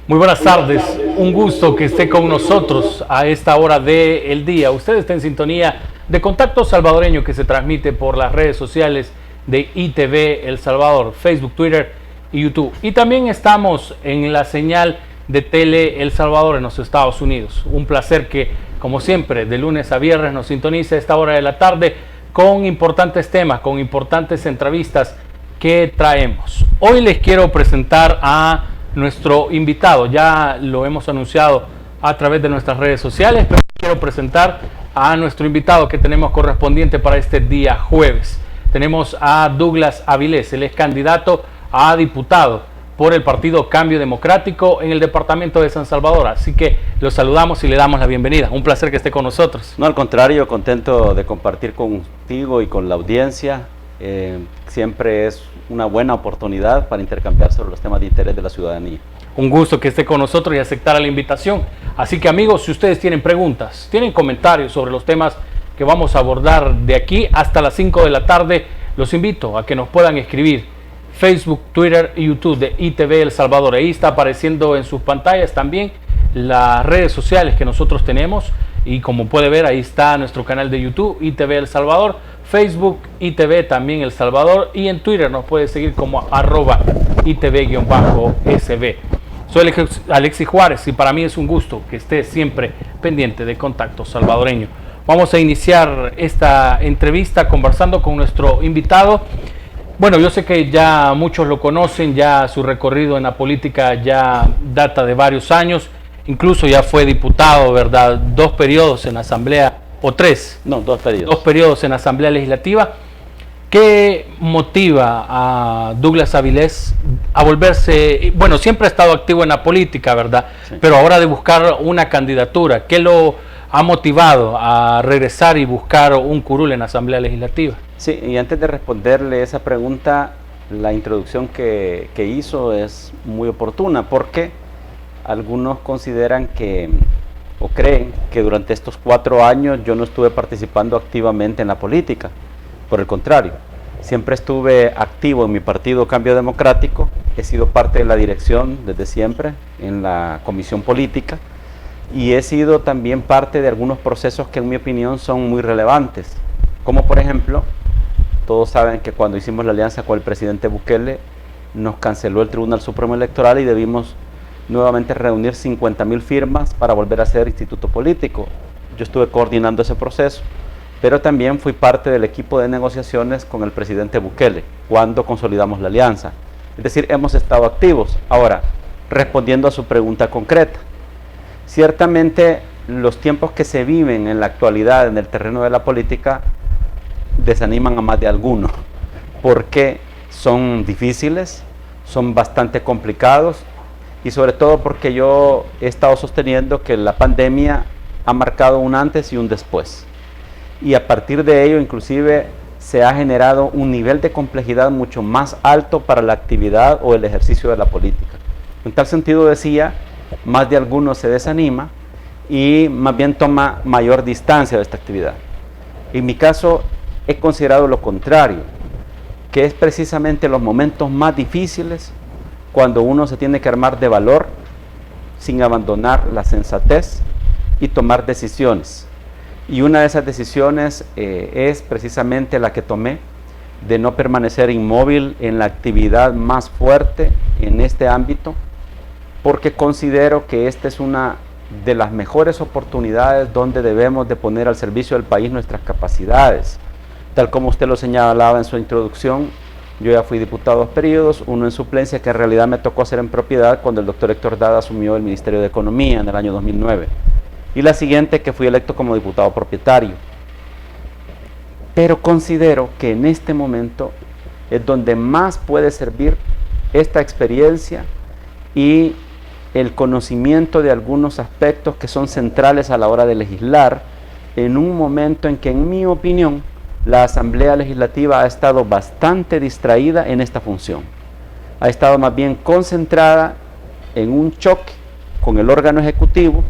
Muy buenas tardes, un gusto que esté con nosotros a esta hora del día. Usted está en sintonía de Contacto Salvadoreño, que se transmite por las redes sociales de ITV El Salvador, Facebook, Twitter y YouTube. Y también estamos en la señal de Tele El Salvador en los Estados Unidos. Un placer que, como siempre, de lunes a viernes nos sintonice a esta hora de la tarde con importantes temas, con importantes entrevistas que traemos. Hoy les quiero presentar a nuestro invitado. Ya lo hemos anunciado a través de nuestras redes sociales, pero quiero presentar a nuestro invitado que tenemos correspondiente para este día jueves. Tenemos a Douglas Avilés, él es candidato a diputado por el Partido Cambio Democrático en el departamento de San Salvador. Así que lo saludamos y le damos la bienvenida. Un placer que esté con nosotros. No, al contrario, contento de compartir contigo y con la audiencia. Siempre es una buena oportunidad para intercambiar sobre los temas de interés de la ciudadanía. Un gusto que esté con nosotros y aceptar la invitación. Así que, amigos, si ustedes tienen preguntas, tienen comentarios sobre los temas que vamos a abordar de aquí hasta las 5 de la tarde, los invito a que nos puedan escribir Facebook, Twitter y YouTube de ITV El Salvador. Ahí está apareciendo en sus pantallas también las redes sociales que nosotros tenemos, y como puede ver, ahí está nuestro canal de YouTube ITV El Salvador, Facebook ITV también El Salvador, y en Twitter nos puede seguir como @ITV_SB. Soy Alexis Juárez y para mí es un gusto que esté siempre pendiente de Contacto Salvadoreño. Vamos a iniciar esta entrevista conversando con nuestro invitado. Bueno, yo sé que ya muchos lo conocen, ya su recorrido en la política ya data de varios años, incluso ya fue diputado, ¿verdad? 2 periodos en la Asamblea, o 3. No, 2 periodos. 2 periodos en la Asamblea Legislativa. ¿Qué motiva a Douglas Avilés a volverse, bueno, siempre ha estado activo en la política, ¿verdad? Sí. Pero ahora de buscar una candidatura, ¿qué lo ha motivado a regresar y buscar un curul en la Asamblea Legislativa? Sí, y antes de responderle esa pregunta, la introducción que hizo es muy oportuna, porque algunos consideran que, o creen que durante estos 4 años yo no estuve participando activamente en la política. Por el contrario, siempre estuve activo en mi partido Cambio Democrático, he sido parte de la dirección desde siempre, en la comisión política, y he sido también parte de algunos procesos que en mi opinión son muy relevantes, como por ejemplo, todos saben que cuando hicimos la alianza con el presidente Bukele, nos canceló el Tribunal Supremo Electoral y debimos nuevamente reunir 50,000 firmas para volver a ser instituto político. Yo estuve coordinando ese proceso, pero también fui parte del equipo de negociaciones con el presidente Bukele cuando consolidamos la alianza. Es decir, hemos estado activos. Ahora, respondiendo a su pregunta concreta, ciertamente los tiempos que se viven en la actualidad en el terreno de la política desaniman a más de alguno, porque son difíciles, son bastante complicados, y sobre todo porque yo he estado sosteniendo que la pandemia ha marcado un antes y un después, y a partir de ello inclusive se ha generado un nivel de complejidad mucho más alto para la actividad o el ejercicio de la política. En tal sentido, decía, más de alguno se desanima y más bien toma mayor distancia de esta actividad. En mi caso he considerado lo contrario, que es precisamente los momentos más difíciles cuando uno se tiene que armar de valor sin abandonar la sensatez y tomar decisiones. Y una de esas decisiones es precisamente la que tomé, de no permanecer inmóvil en la actividad más fuerte en este ámbito, porque considero que esta es una de las mejores oportunidades donde debemos de poner al servicio del país nuestras capacidades. Tal como usted lo señalaba en su introducción, yo ya fui diputado 2 periodos, uno en suplencia que en realidad me tocó hacer en propiedad cuando el doctor Héctor Dada asumió el Ministerio de Economía en el año 2009. Y la siguiente que fui electo como diputado propietario. Pero considero que en este momento es donde más puede servir esta experiencia y el conocimiento de algunos aspectos que son centrales a la hora de legislar, en un momento en que, en mi opinión, la Asamblea Legislativa ha estado bastante distraída en esta función. Ha estado más bien concentrada en un choque con el órgano ejecutivo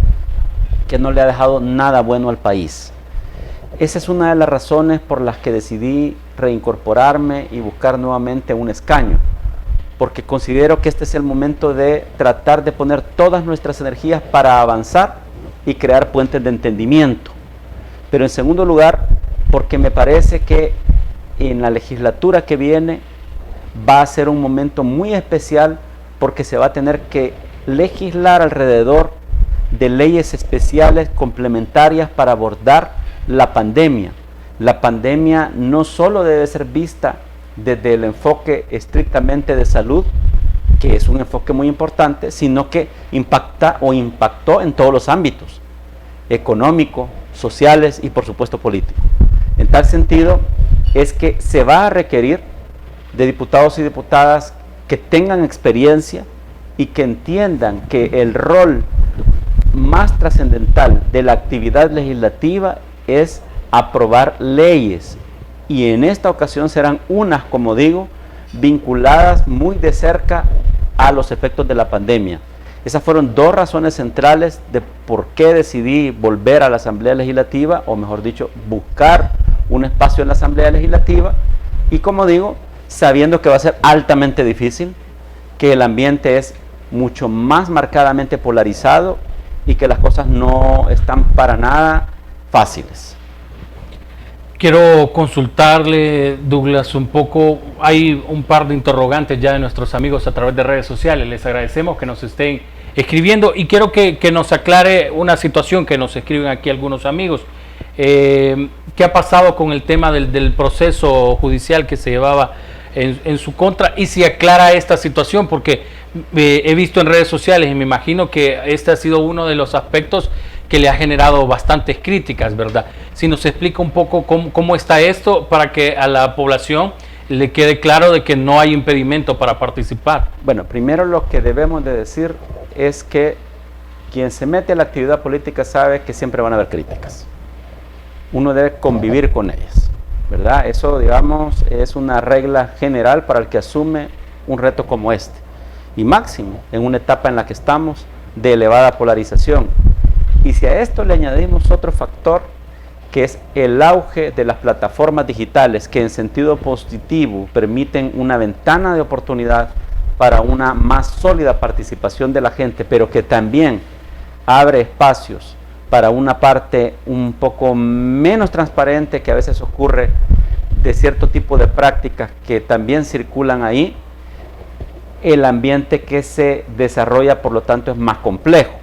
que no le ha dejado nada bueno al país. Esa es una de las razones por las que decidí reincorporarme y buscar nuevamente un escaño, porque considero que este es el momento de tratar de poner todas nuestras energías para avanzar y crear puentes de entendimiento. Pero en segundo lugar, porque me parece que en la legislatura que viene va a ser un momento muy especial, porque se va a tener que legislar alrededor de leyes especiales complementarias para abordar la pandemia. La pandemia no solo debe ser vista desde el enfoque estrictamente de salud, que es un enfoque muy importante, sino que impacta o impactó en todos los ámbitos, económico, sociales y por supuesto político. En tal sentido, es que se va a requerir de diputados y diputadas que tengan experiencia y que entiendan que el rol más trascendental de la actividad legislativa es aprobar leyes, y en esta ocasión serán unas, como digo, vinculadas muy de cerca a los efectos de la pandemia. Esas fueron dos razones centrales de por qué decidí volver a la Asamblea Legislativa, o mejor dicho, buscar un espacio en la Asamblea Legislativa, y como digo, sabiendo que va a ser altamente difícil, que el ambiente es mucho más marcadamente polarizado y que las cosas no están para nada fáciles. Quiero consultarle, Douglas, un poco. Hay un par de interrogantes ya de nuestros amigos a través de redes sociales. Les agradecemos que nos estén escribiendo y quiero que nos aclare una situación que nos escriben aquí algunos amigos. ¿Qué ha pasado con el tema del proceso judicial que se llevaba en su contra? Y si aclara esta situación, porque he visto en redes sociales y me imagino que este ha sido uno de los aspectos que le ha generado bastantes críticas, ¿verdad? Si nos explica un poco cómo está esto para que a la población le quede claro de que no hay impedimento para participar. Bueno, primero lo que debemos de decir es que quien se mete a la actividad política sabe que siempre van a haber críticas. Uno debe convivir con ellas, ¿verdad? Eso, digamos, es una regla general para el que asume un reto como este. Y máximo, en una etapa en la que estamos de elevada polarización. Y si a esto le añadimos otro factor, que es el auge de las plataformas digitales, que en sentido positivo permiten una ventana de oportunidad para una más sólida participación de la gente, pero que también abre espacios para una parte un poco menos transparente que a veces ocurre de cierto tipo de prácticas que también circulan ahí, el ambiente que se desarrolla, por lo tanto, es más complejo.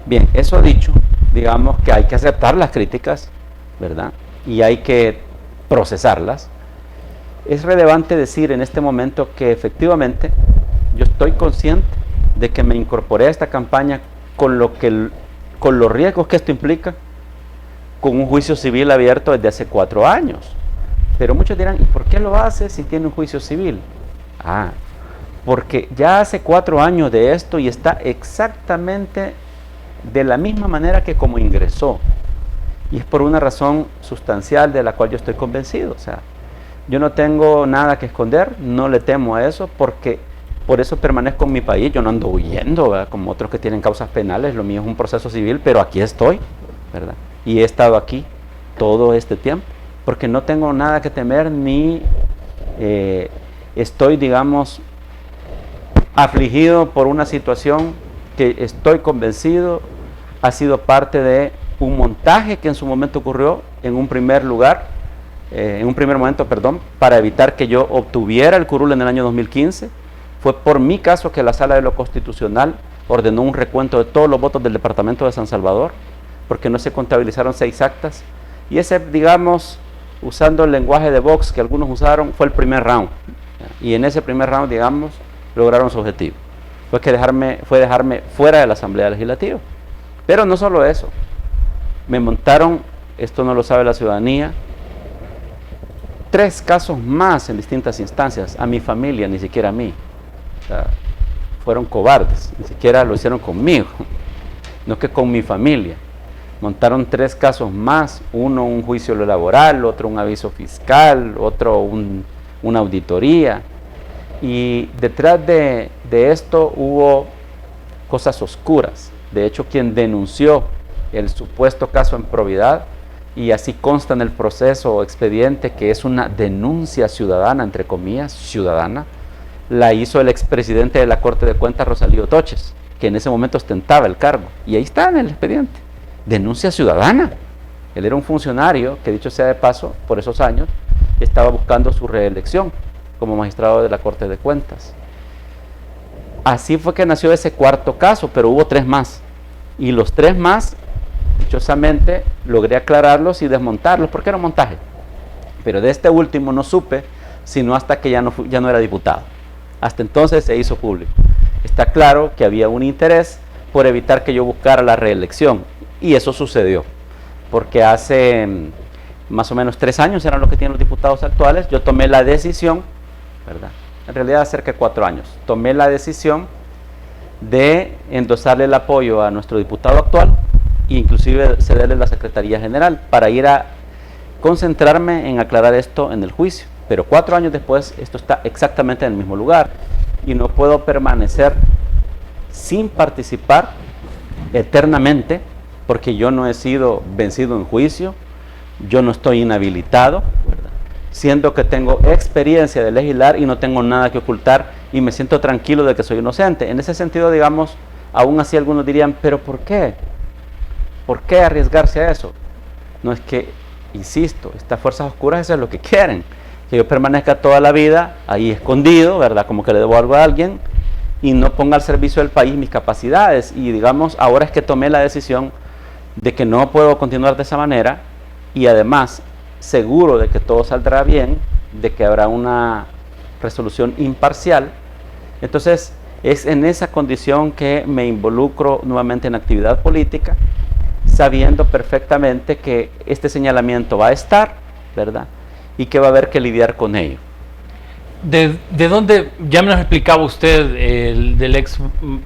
Bien, eso dicho, digamos que hay que aceptar las críticas, ¿verdad? Y hay que procesarlas. Es relevante decir en este momento que efectivamente yo estoy consciente de que me incorporé a esta campaña con los riesgos que esto implica, con un juicio civil abierto desde hace 4 años. Pero muchos dirán, ¿y por qué lo hace si tiene un juicio civil? Porque ya hace 4 años de esto y está exactamente de la misma manera que como ingresó. Y es por una razón sustancial de la cual yo estoy convencido. O sea, yo no tengo nada que esconder, no le temo a eso, porque por eso permanezco en mi país. Yo no ando huyendo, ¿verdad?, como otros que tienen causas penales. Lo mío es un proceso civil, pero aquí estoy, ¿verdad? Y he estado aquí todo este tiempo, porque no tengo nada que temer, ni estoy, digamos, afligido por una situación que estoy convencido ha sido parte de un montaje que en su momento ocurrió en un primer momento, para evitar que yo obtuviera el curul en el año 2015. Fue por mi caso que la Sala de lo Constitucional ordenó un recuento de todos los votos del departamento de San Salvador, porque no se contabilizaron 6 actas, y ese, digamos, usando el lenguaje de Vox que algunos usaron, fue el primer round, y en ese primer round, digamos, lograron su objetivo. Fue dejarme fuera de la Asamblea Legislativa. Pero no solo eso, me montaron, esto no lo sabe la ciudadanía, 3 casos más en distintas instancias, a mi familia, ni siquiera a mí. O sea, fueron cobardes, ni siquiera lo hicieron conmigo, no que con mi familia. Montaron 3 casos más, uno un juicio laboral, otro un aviso fiscal, otro una auditoría. Y detrás de esto hubo cosas oscuras. De hecho, quien denunció el supuesto caso en probidad, y así consta en el proceso o expediente que es una denuncia ciudadana, entre comillas, ciudadana, la hizo el expresidente de la Corte de Cuentas, Rosalío Toches, que en ese momento ostentaba el cargo. Y ahí está en el expediente. Denuncia ciudadana. Él era un funcionario que, dicho sea de paso, por esos años, estaba buscando su reelección como magistrado de la Corte de Cuentas. Así fue que nació ese cuarto caso, pero hubo 3 más. Y los 3 más, dichosamente, logré aclararlos y desmontarlos, porque era un montaje. Pero de este último no supe, sino hasta que ya no era diputado. Hasta entonces se hizo público. Está claro que había un interés por evitar que yo buscara la reelección, y eso sucedió, porque hace más o menos 3 años, eran los que tienen los diputados actuales, yo tomé la decisión, ¿verdad? En realidad cerca de 4 años, tomé la decisión de endosarle el apoyo a nuestro diputado actual, e inclusive cederle la Secretaría General, para ir a concentrarme en aclarar esto en el juicio. Pero 4 años después, esto está exactamente en el mismo lugar, y no puedo permanecer sin participar eternamente, porque yo no he sido vencido en juicio, yo no estoy inhabilitado, ¿verdad? Siendo que tengo experiencia de legislar y no tengo nada que ocultar, y me siento tranquilo de que soy inocente. En ese sentido, digamos, aún así algunos dirían, ¿pero por qué? ¿Por qué arriesgarse a eso? No es que, insisto, estas fuerzas oscuras eso es lo que quieren, que yo permanezca toda la vida ahí escondido, ¿verdad? Como que le debo algo a alguien, y no ponga al servicio del país mis capacidades. Y digamos, ahora es que tomé la decisión de que no puedo continuar de esa manera, y además seguro de que todo saldrá bien, de que habrá una resolución imparcial. Entonces es en esa condición que me involucro nuevamente en actividad política, sabiendo perfectamente que este señalamiento va a estar, ¿verdad? Y que va a haber que lidiar con ello. ¿De dónde, ya me nos explicaba usted, del ex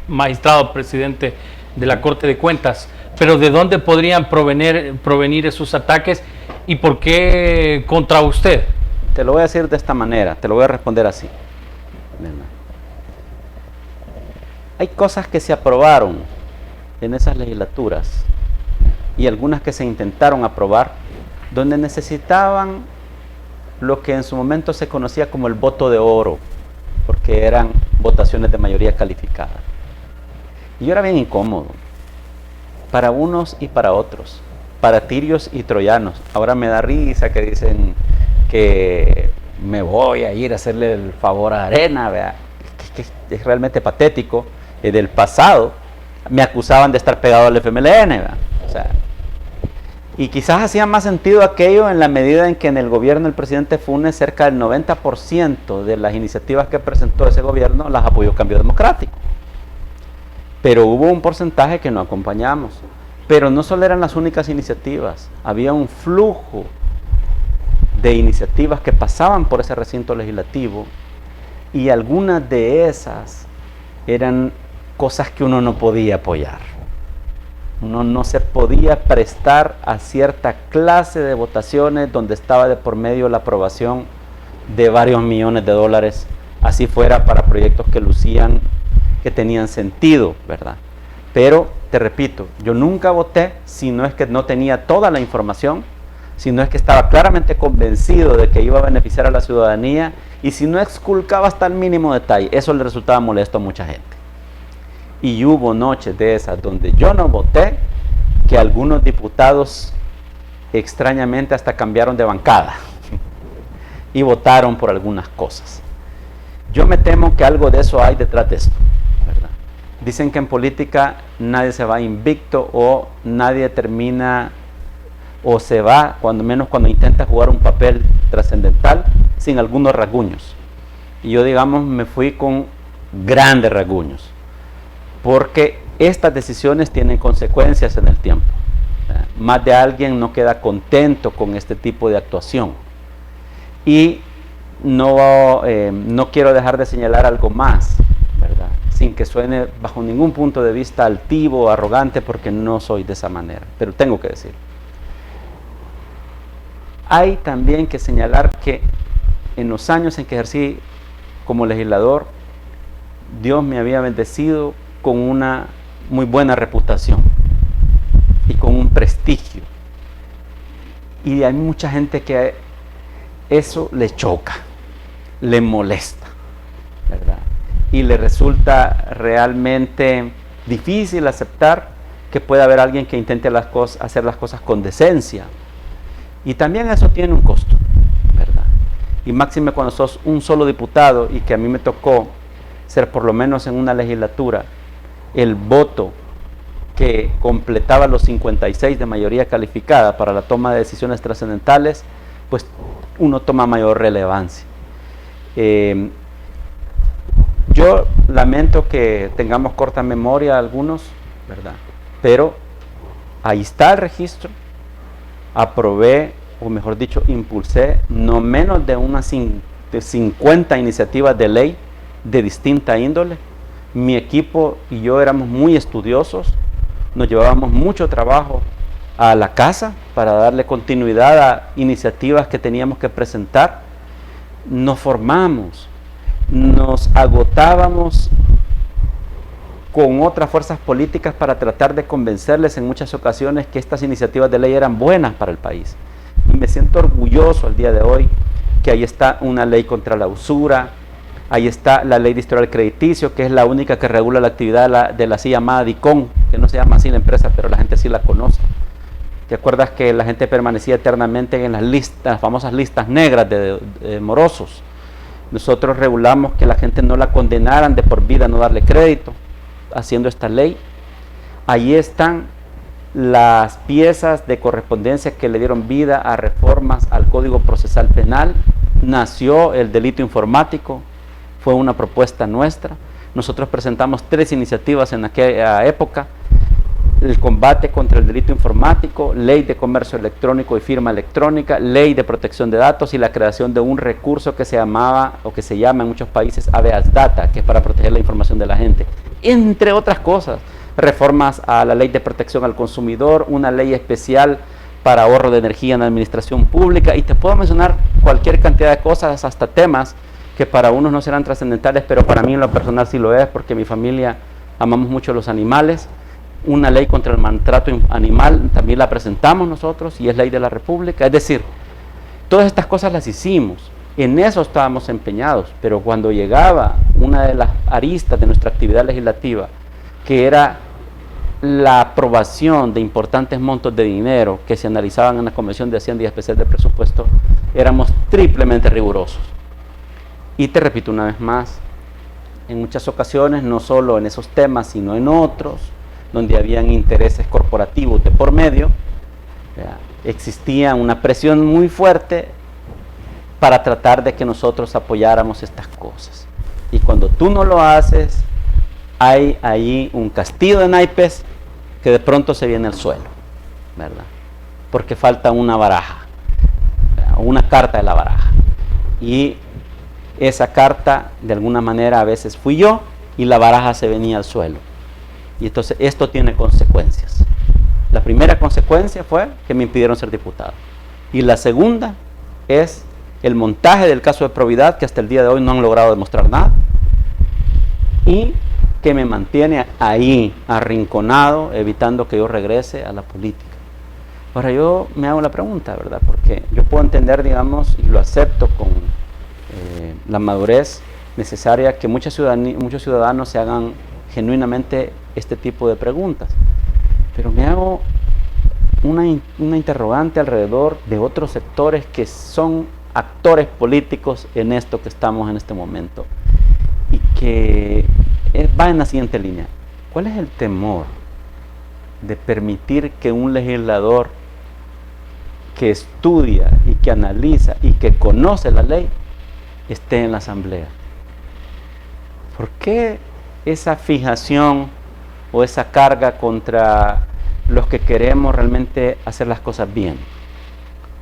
magistrado presidente de la Corte de Cuentas, pero de dónde podrían provenir esos ataques y por qué contra usted? Te lo voy a decir de esta manera, te lo voy a responder así. Hay cosas que se aprobaron en esas legislaturas y algunas que se intentaron aprobar donde necesitaban lo que en su momento se conocía como el voto de oro, porque eran votaciones de mayoría calificada. Y yo era bien incómodo, para unos y para otros, para tirios y troyanos. Ahora me da risa que dicen que me voy a ir a hacerle el favor a Arena, ¿verdad? Es realmente patético. Del pasado me acusaban de estar pegado al FMLN, ¿verdad? O sea, y quizás hacía más sentido aquello en la medida en que en el gobierno del presidente Funes cerca del 90% de las iniciativas que presentó ese gobierno las apoyó Cambio Democrático. Pero hubo un porcentaje que no acompañamos. Pero no solo eran las únicas iniciativas, había un flujo de iniciativas que pasaban por ese recinto legislativo, y algunas de esas eran cosas que uno no podía apoyar. Uno no se podía prestar a cierta clase de votaciones donde estaba de por medio la aprobación de varios millones de dólares, así fuera para proyectos que lucían, que tenían sentido, ¿verdad? Pero, te repito, yo nunca voté si no es que no tenía toda la información, si no es que estaba claramente convencido de que iba a beneficiar a la ciudadanía, y si no exculcaba hasta el mínimo detalle. Eso le resultaba molesto a mucha gente. Y hubo noches de esas donde yo no voté, que algunos diputados extrañamente hasta cambiaron de bancada y votaron por algunas cosas. Yo me temo que algo de eso hay detrás de esto, ¿verdad? Dicen que en política nadie se va invicto, o nadie termina o se va, cuando menos cuando intenta jugar un papel trascendental, sin algunos rasguños. Y yo, digamos, me fui con grandes rasguños, porque estas decisiones tienen consecuencias en el tiempo. Más de alguien no queda contento con este tipo de actuación. Y no quiero dejar de señalar algo más, ¿verdad? Sin que suene bajo ningún punto de vista altivo o arrogante, porque no soy de esa manera, pero tengo que decir. Hay también que señalar que en los años en que ejercí como legislador, Dios me había bendecido con una muy buena reputación y con un prestigio. Y hay mucha gente que eso le choca, le molesta. ¿verdad? Y le resulta realmente difícil aceptar que pueda haber alguien que intente hacer las cosas con decencia. Y también eso tiene un costo, ¿verdad? Y máxime cuando sos un solo diputado, y que a mí me tocó ser por lo menos en una legislatura el voto que completaba los 56 de mayoría calificada para la toma de decisiones trascendentales, pues uno toma mayor relevancia. Yo lamento que tengamos corta memoria algunos, ¿verdad? Pero ahí está el registro. Aprobé, o mejor dicho, impulsé no menos de unas 50 iniciativas de ley de distinta índole. Mi equipo y yo éramos muy estudiosos, nos llevábamos mucho trabajo a la casa para darle continuidad a iniciativas que teníamos que presentar. Nos formamos, nos agotábamos con otras fuerzas políticas para tratar de convencerles en muchas ocasiones que estas iniciativas de ley eran buenas para el país. Y me siento orgulloso al día de hoy que ahí está una ley contra la usura, ahí está la ley de historial crediticio, que es la única que regula la actividad de la así llamada DICON, que no se llama así la empresa, pero la gente sí la conoce. ¿Te acuerdas que la gente permanecía eternamente en las famosas listas negras de morosos? Nosotros regulamos que la gente no la condenaran de por vida, no darle crédito, haciendo esta ley. Ahí están las piezas de correspondencia que le dieron vida a reformas al Código Procesal Penal. Nació el delito informático, fue una propuesta nuestra. Nosotros presentamos 3 iniciativas en aquella época: el combate contra el delito informático, ley de comercio electrónico y firma electrónica, ley de protección de datos y la creación de un recurso que se llamaba, o que se llama en muchos países, habeas data, que es para proteger la información de la gente, entre otras cosas. Reformas a la ley de protección al consumidor, una ley especial para ahorro de energía en la administración pública, y te puedo mencionar cualquier cantidad de cosas, hasta temas que para unos no serán trascendentales, pero para mí en lo personal sí lo es, porque mi familia amamos mucho los animales. Una ley contra el maltrato animal también la presentamos nosotros, y es ley de la República. Es decir, todas estas cosas las hicimos, en eso estábamos empeñados, pero cuando llegaba una de las aristas de nuestra actividad legislativa, que era la aprobación de importantes montos de dinero que se analizaban en la Convención de Hacienda y Especial de Presupuesto, éramos triplemente rigurosos. Y te repito una vez más, en muchas ocasiones, no solo en esos temas, sino en otros, donde habían intereses corporativos de por medio, existía una presión muy fuerte para tratar de que nosotros apoyáramos estas cosas. Y cuando tú no lo haces, hay ahí un castillo de naipes que de pronto se viene al suelo, ¿verdad? Porque falta una baraja, una carta de la baraja. Y esa carta, de alguna manera, a veces fui yo, y la baraja se venía al suelo. Y entonces esto tiene consecuencias. La primera consecuencia fue que me impidieron ser diputado. Y la segunda es el montaje del caso de probidad, que hasta el día de hoy no han logrado demostrar nada, y que me mantiene ahí arrinconado, evitando que yo regrese a la política. Ahora yo me hago la pregunta, ¿verdad? Porque yo puedo entender, digamos, y lo acepto con la madurez necesaria, que muchos ciudadanos se hagan genuinamente este tipo de preguntas. Pero me hago una interrogante alrededor de otros sectores que son actores políticos en esto que estamos en este momento, y que va en la siguiente línea. ¿Cuál es el temor de permitir que un legislador que estudia y que analiza y que conoce la ley esté en la asamblea? ¿Por qué esa fijación o esa carga contra los que queremos realmente hacer las cosas bien?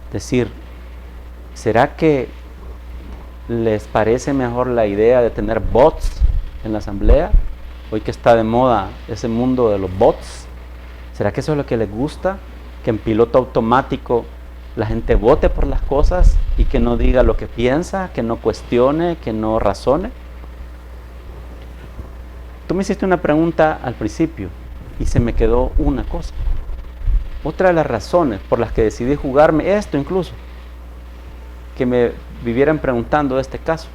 Es decir, ¿será que les parece mejor la idea de tener bots en la asamblea? Hoy que está de moda ese mundo de los bots, ¿será que eso es lo que les gusta? Que en piloto automático la gente vote por las cosas y que no diga lo que piensa, que no cuestione, que no razone. Tú me hiciste una pregunta al principio y se me quedó una cosa. Otra de las razones por las que decidí jugarme esto, incluso, que me vivieran preguntando de este caso,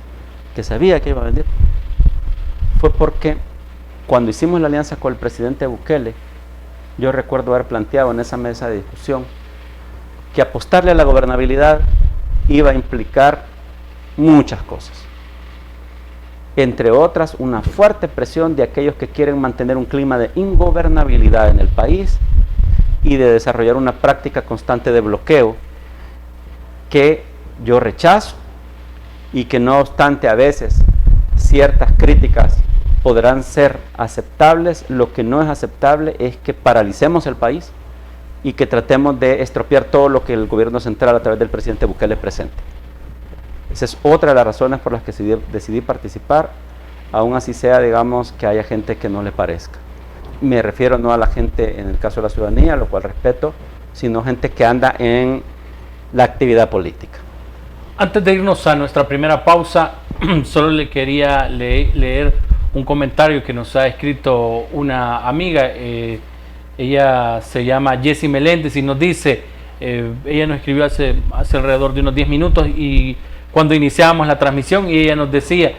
que sabía que iba a venir, fue porque cuando hicimos la alianza con el presidente Bukele, yo recuerdo haber planteado en esa mesa de discusión que apostarle a la gobernabilidad iba a implicar muchas cosas. Entre otras, una fuerte presión de aquellos que quieren mantener un clima de ingobernabilidad en el país y de desarrollar una práctica constante de bloqueo que yo rechazo y que no obstante a veces ciertas críticas podrán ser aceptables. Lo que no es aceptable es que paralicemos el país y que tratemos de estropear todo lo que el gobierno central a través del presidente Bukele presente. Esa es otra de las razones por las que decidí participar, aún así sea, digamos, que haya gente que no le parezca. Me refiero no a la gente en el caso de la ciudadanía, lo cual respeto, sino gente que anda en la actividad política. Antes de irnos a nuestra primera pausa, solo le quería leer un comentario que nos ha escrito una amiga. Ella se llama Jessie Meléndez y nos dice, ella nos escribió hace alrededor de unos 10 minutos y cuando iniciábamos la transmisión, y ella nos decía,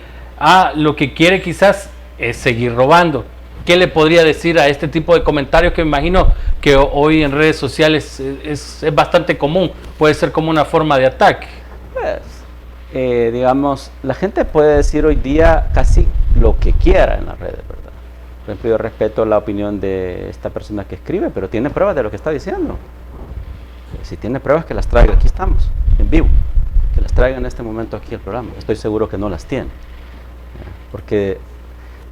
lo que quiere quizás es seguir robando. ¿Qué le podría decir a este tipo de comentarios que me imagino que hoy en redes sociales es bastante común? Puede ser como una forma de ataque. Pues, digamos, la gente puede decir hoy día casi lo que quiera en las redes, ¿verdad? Por ejemplo, yo respeto la opinión de esta persona que escribe, pero tiene pruebas de lo que está diciendo. Si tiene pruebas, que las traiga. Aquí estamos, en vivo. Que las traiga en este momento aquí al programa. Estoy seguro que no las tiene. Porque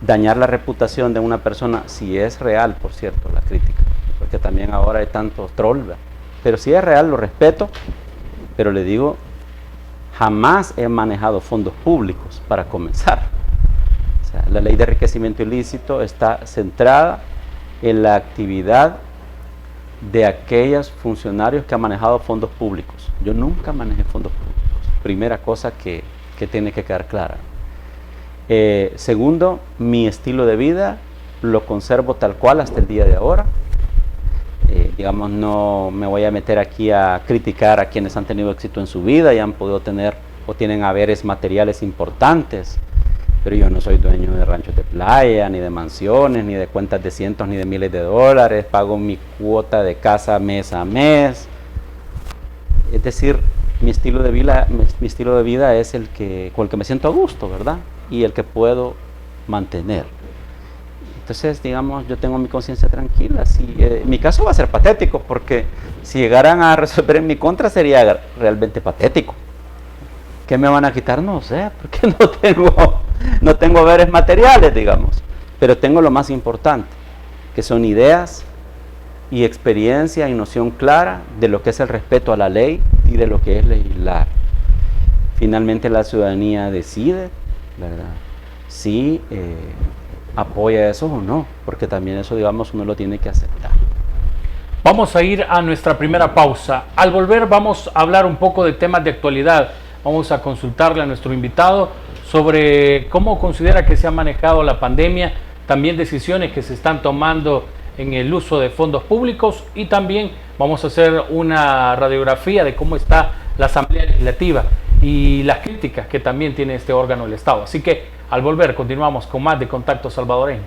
dañar la reputación de una persona, si es real, por cierto, la crítica, porque también ahora hay tanto troll, ¿verdad? Pero si es real, lo respeto, pero le digo, jamás he manejado fondos públicos para comenzar. O sea, la ley de enriquecimiento ilícito está centrada en la actividad de aquellos funcionarios que han manejado fondos públicos. Yo nunca manejé fondos públicos. Primera cosa que tiene que quedar clara. Segundo, mi estilo de vida lo conservo tal cual hasta el día de ahora. Digamos, no me voy a meter aquí a criticar a quienes han tenido éxito en su vida y han podido tener o tienen haberes materiales importantes, pero yo no soy dueño de ranchos de playa, ni de mansiones, ni de cuentas de cientos ni de miles de dólares. Pago mi cuota de casa mes a mes. Es decir, mi estilo de vida es el que, con el que me siento a gusto, ¿verdad? Y el que puedo mantener. Entonces, digamos, yo tengo mi conciencia tranquila. Mi caso va a ser patético, porque si llegaran a resolver en mi contra sería realmente patético. ¿Qué me van a quitar? No sé, porque no tengo haberes materiales, digamos. Pero tengo lo más importante, que son ideas y experiencia y noción clara de lo que es el respeto a la ley y de lo que es legislar. Finalmente la ciudadanía decide, ¿verdad? Si apoya eso o no, porque también eso, digamos, uno lo tiene que aceptar. Vamos a ir a nuestra primera pausa. Al volver vamos a hablar un poco de temas de actualidad. Vamos a consultarle a nuestro invitado sobre cómo considera que se ha manejado la pandemia, también decisiones que se están tomando en el uso de fondos públicos, y también vamos a hacer una radiografía de cómo está la Asamblea Legislativa y las críticas que también tiene este órgano del Estado. Así que al volver continuamos con más de Contacto Salvadoreño.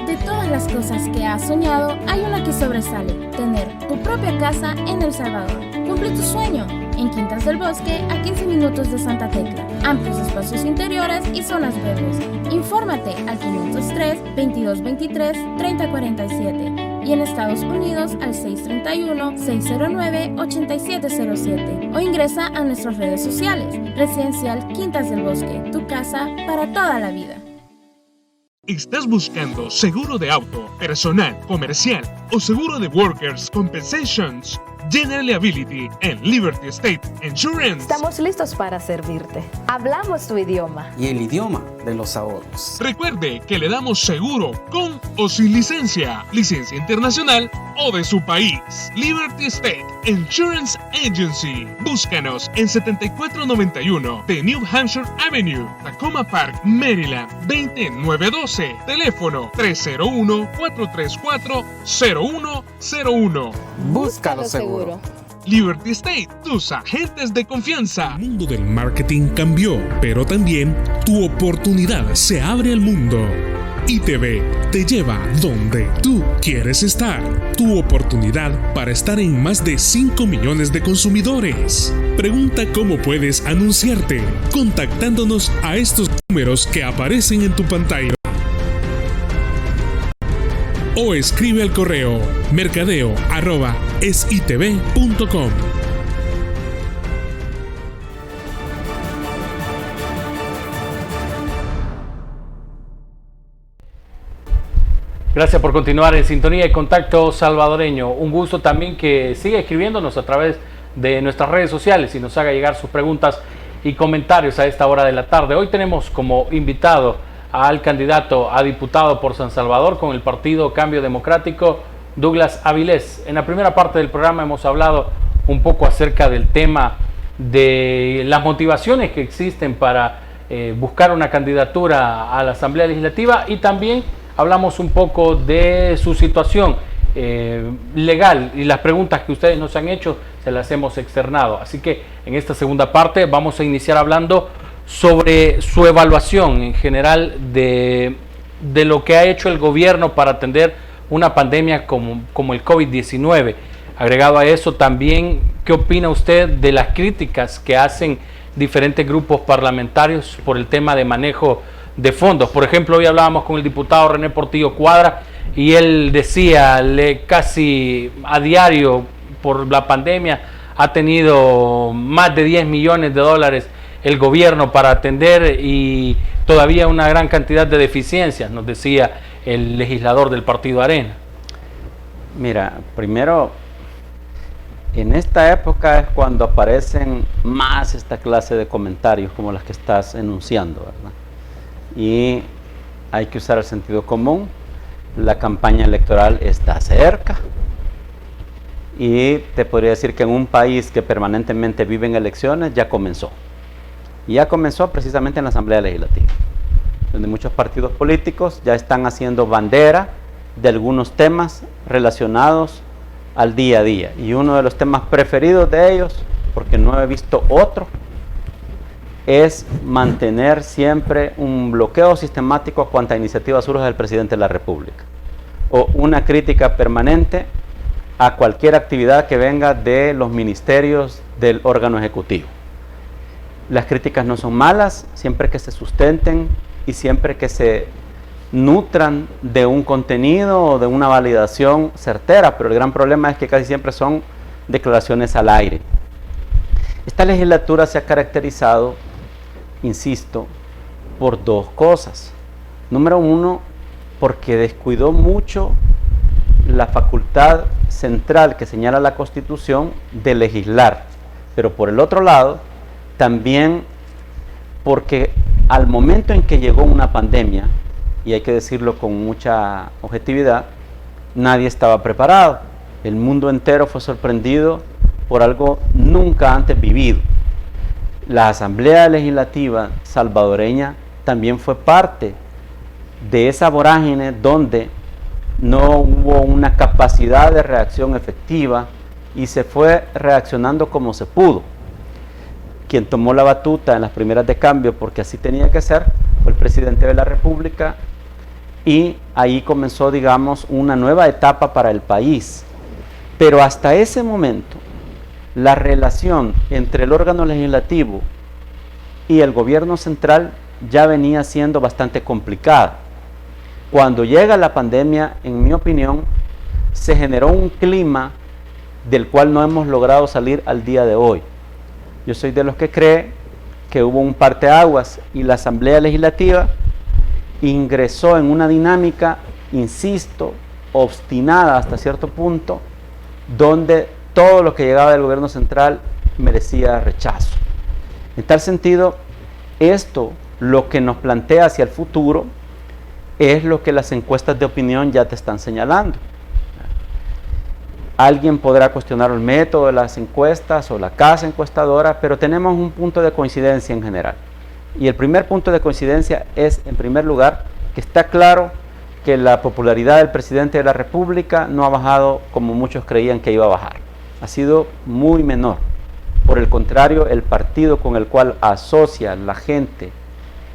De todas las cosas que has soñado, hay una que sobresale: tener tu propia casa en El Salvador. Cumple tu sueño en Quintas del Bosque, a 15 minutos de Santa Tecla. Amplios espacios interiores y zonas verdes. Infórmate al 503-2223-3047 y en Estados Unidos al 631-609-8707 o ingresa a nuestras redes sociales. Residencial Quintas del Bosque, tu casa para toda la vida. ¿Estás buscando seguro de auto, personal, comercial o seguro de Workers' Compensations? General Liability en Liberty State Insurance. Estamos listos para servirte. Hablamos tu idioma. Y el idioma de los ahorros. Recuerde que le damos seguro con o sin licencia internacional o de su país. Liberty State Insurance Agency. Búscanos en 7491 de New Hampshire Avenue, Tacoma Park, Maryland, 20912. Teléfono 301-434-0101. Búscalo seguro. Liberty State, tus agentes de confianza. El mundo del marketing cambió, pero también tu oportunidad se abre al mundo. ITV te lleva donde tú quieres estar. Tu oportunidad para estar en más de 5 millones de consumidores. Pregunta cómo puedes anunciarte contactándonos a estos números que aparecen en tu pantalla. O escribe al correo mercadeo@esitv.com. Gracias por continuar en sintonía y Contacto Salvadoreño. Un gusto también que siga escribiéndonos a través de nuestras redes sociales y nos haga llegar sus preguntas y comentarios a esta hora de la tarde. Hoy tenemos como invitado al candidato a diputado por San Salvador con el partido Cambio Democrático, Douglas Avilés. En la primera parte del programa hemos hablado un poco acerca del tema de las motivaciones que existen para buscar una candidatura a la Asamblea Legislativa y también hablamos un poco de su situación legal y las preguntas que ustedes nos han hecho se las hemos externado. Así que en esta segunda parte vamos a iniciar hablando sobre su evaluación en general de lo que ha hecho el gobierno para atender una pandemia como el COVID-19. Agregado a eso también, ¿qué opina usted de las críticas que hacen diferentes grupos parlamentarios por el tema de manejo de fondos? Por ejemplo, hoy hablábamos con el diputado René Portillo Cuadra y él decía casi a diario por la pandemia ha tenido más de 10 millones de dólares el gobierno para atender y todavía una gran cantidad de deficiencias, nos decía el legislador del Partido Arena. Mira, primero, en esta época es cuando aparecen más esta clase de comentarios como las que estás enunciando, ¿verdad? Y hay que usar el sentido común. La campaña electoral está cerca y te podría decir que en un país que permanentemente vive en elecciones ya comenzó. Y ya comenzó precisamente en la Asamblea Legislativa, donde muchos partidos políticos ya están haciendo bandera de algunos temas relacionados al día a día. Y uno de los temas preferidos de ellos, porque no he visto otro, es mantener siempre un bloqueo sistemático a cuanta iniciativa surja del presidente de la República, o una crítica permanente a cualquier actividad que venga de los ministerios del órgano ejecutivo. Las críticas no son malas, siempre que se sustenten y siempre que se nutran de un contenido o de una validación certera, pero el gran problema es que casi siempre son declaraciones al aire. Esta legislatura se ha caracterizado, insisto, por dos cosas. Número uno, porque descuidó mucho la facultad central que señala la Constitución de legislar, pero por el otro lado, también porque al momento en que llegó una pandemia, y hay que decirlo con mucha objetividad, nadie estaba preparado. El mundo entero fue sorprendido por algo nunca antes vivido. La Asamblea Legislativa salvadoreña también fue parte de esa vorágine donde no hubo una capacidad de reacción efectiva y se fue reaccionando como se pudo. Quien tomó la batuta en las primeras de cambio, porque así tenía que ser, fue el presidente de la República, y ahí comenzó, digamos, una nueva etapa para el país. Pero hasta ese momento, la relación entre el órgano legislativo y el gobierno central ya venía siendo bastante complicada. Cuando llega la pandemia, en mi opinión, se generó un clima del cual no hemos logrado salir al día de hoy. Yo soy de los que cree que hubo un parteaguas y la Asamblea Legislativa ingresó en una dinámica, insisto, obstinada hasta cierto punto, donde todo lo que llegaba del gobierno central merecía rechazo. En tal sentido, esto lo que nos plantea hacia el futuro es lo que las encuestas de opinión ya te están señalando. Alguien podrá cuestionar el método de las encuestas o la casa encuestadora, pero tenemos un punto de coincidencia en general. Y el primer punto de coincidencia es, en primer lugar, que está claro que la popularidad del presidente de la República no ha bajado como muchos creían que iba a bajar. ha sido muy menor. Por el contrario, el partido con el cual asocia la gente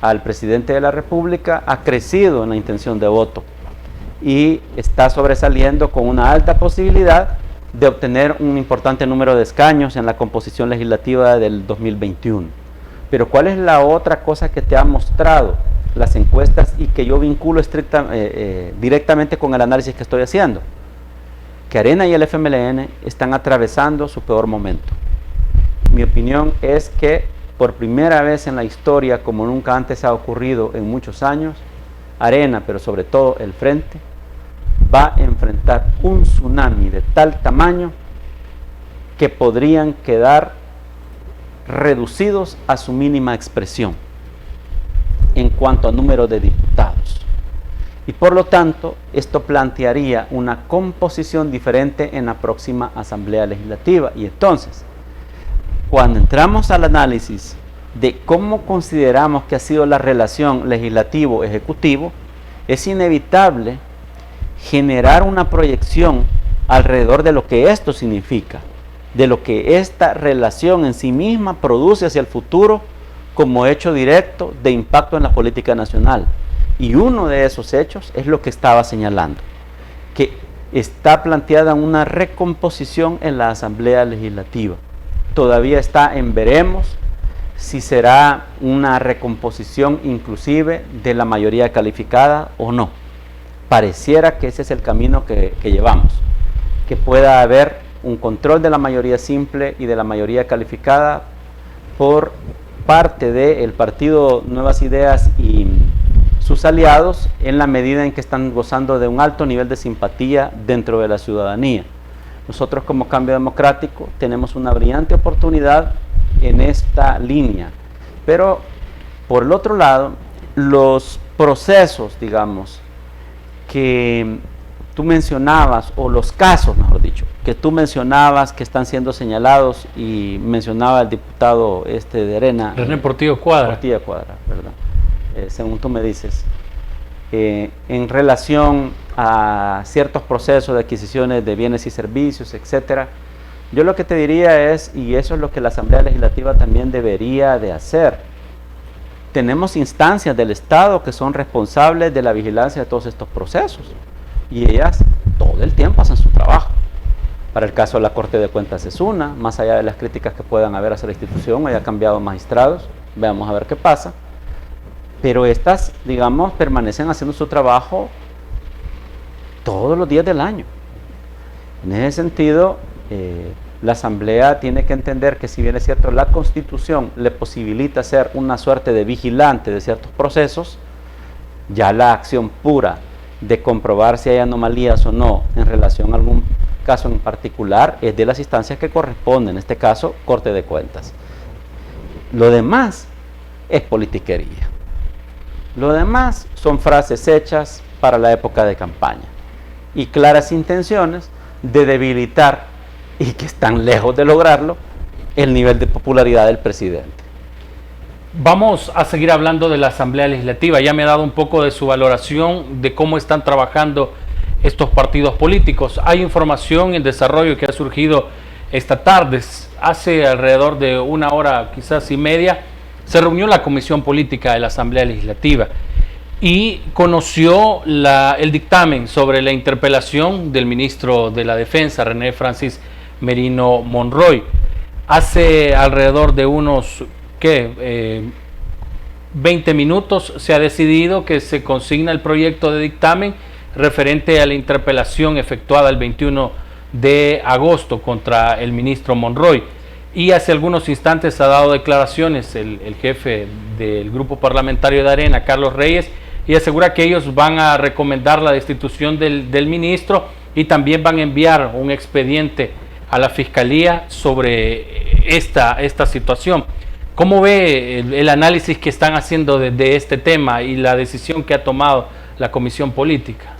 al presidente de la República ha crecido en la intención de voto y está sobresaliendo con una alta posibilidad de obtener un importante número de escaños en la composición legislativa del 2021. Pero ¿cuál es la otra cosa que te ha mostrado las encuestas y que yo vinculo directamente con el análisis que estoy haciendo? Que Arena y el FMLN están atravesando su peor momento. Mi opinión es que por primera vez en la historia, como nunca antes ha ocurrido en muchos años, Arena, pero sobre todo el Frente, va a enfrentar un tsunami de tal tamaño que podrían quedar reducidos a su mínima expresión en cuanto a número de diputados. Y por lo tanto, esto plantearía una composición diferente en la próxima Asamblea Legislativa. Y entonces, cuando entramos al análisis de cómo consideramos que ha sido la relación legislativo-ejecutivo, es inevitable generar una proyección alrededor de lo que esto significa, de lo que esta relación en sí misma produce hacia el futuro como hecho directo de impacto en la política nacional. Y uno de esos hechos es lo que estaba señalando, que está planteada una recomposición en la Asamblea Legislativa. Todavía está en veremos si será una recomposición inclusive de la mayoría calificada o no. Pareciera que ese es el camino que llevamos, que pueda haber un control de la mayoría simple y de la mayoría calificada por parte del partido Nuevas Ideas y sus aliados, en la medida en que están gozando de un alto nivel de simpatía dentro de la ciudadanía. Nosotros como Cambio Democrático tenemos una brillante oportunidad en esta línea, pero por el otro lado, los procesos, digamos, que tú mencionabas, o los casos, mejor dicho, que tú mencionabas que están siendo señalados, y mencionaba el diputado de Arena, René Portillo Cuadra. Portillo Cuadra, ¿verdad? Según tú me dices, en relación a ciertos procesos de adquisiciones de bienes y servicios, etcétera, yo lo que te diría es, y eso es lo que la Asamblea Legislativa también debería de hacer, tenemos instancias del Estado que son responsables de la vigilancia de todos estos procesos, y ellas todo el tiempo hacen su trabajo. Para el caso de la Corte de Cuentas es una, más allá de las críticas que puedan haber hacia la institución, haya cambiado magistrados, veamos a ver qué pasa, pero estas, digamos, permanecen haciendo su trabajo todos los días del año. En ese sentido, la Asamblea tiene que entender que, si bien es cierto, la Constitución le posibilita ser una suerte de vigilante de ciertos procesos, ya la acción pura de comprobar si hay anomalías o no en relación a algún caso en particular es de las instancias que corresponden, en este caso, Corte de Cuentas. Lo demás es politiquería. Lo demás son frases hechas para la época de campaña y claras intenciones de debilitar, y que están lejos de lograrlo, el nivel de popularidad del presidente. Vamos a seguir hablando de la Asamblea Legislativa. Ya me ha dado un poco de su valoración de cómo están trabajando estos partidos políticos. Hay información en desarrollo que ha surgido esta tarde. Hace alrededor de una hora, quizás y media, se reunió la Comisión Política de la Asamblea Legislativa y conoció el dictamen sobre la interpelación del ministro de la Defensa, René Francis Merino Monroy. Hace alrededor de unos 20 minutos se ha decidido que se consigna el proyecto de dictamen referente a la interpelación efectuada el 21 de agosto contra el ministro Monroy. Y hace algunos instantes ha dado declaraciones el jefe del grupo parlamentario de Arena, Carlos Reyes, y asegura que ellos van a recomendar la destitución del ministro y también van a enviar un expediente a la Fiscalía sobre esta situación. ¿Cómo ve el análisis que están haciendo de este tema y la decisión que ha tomado la Comisión Política?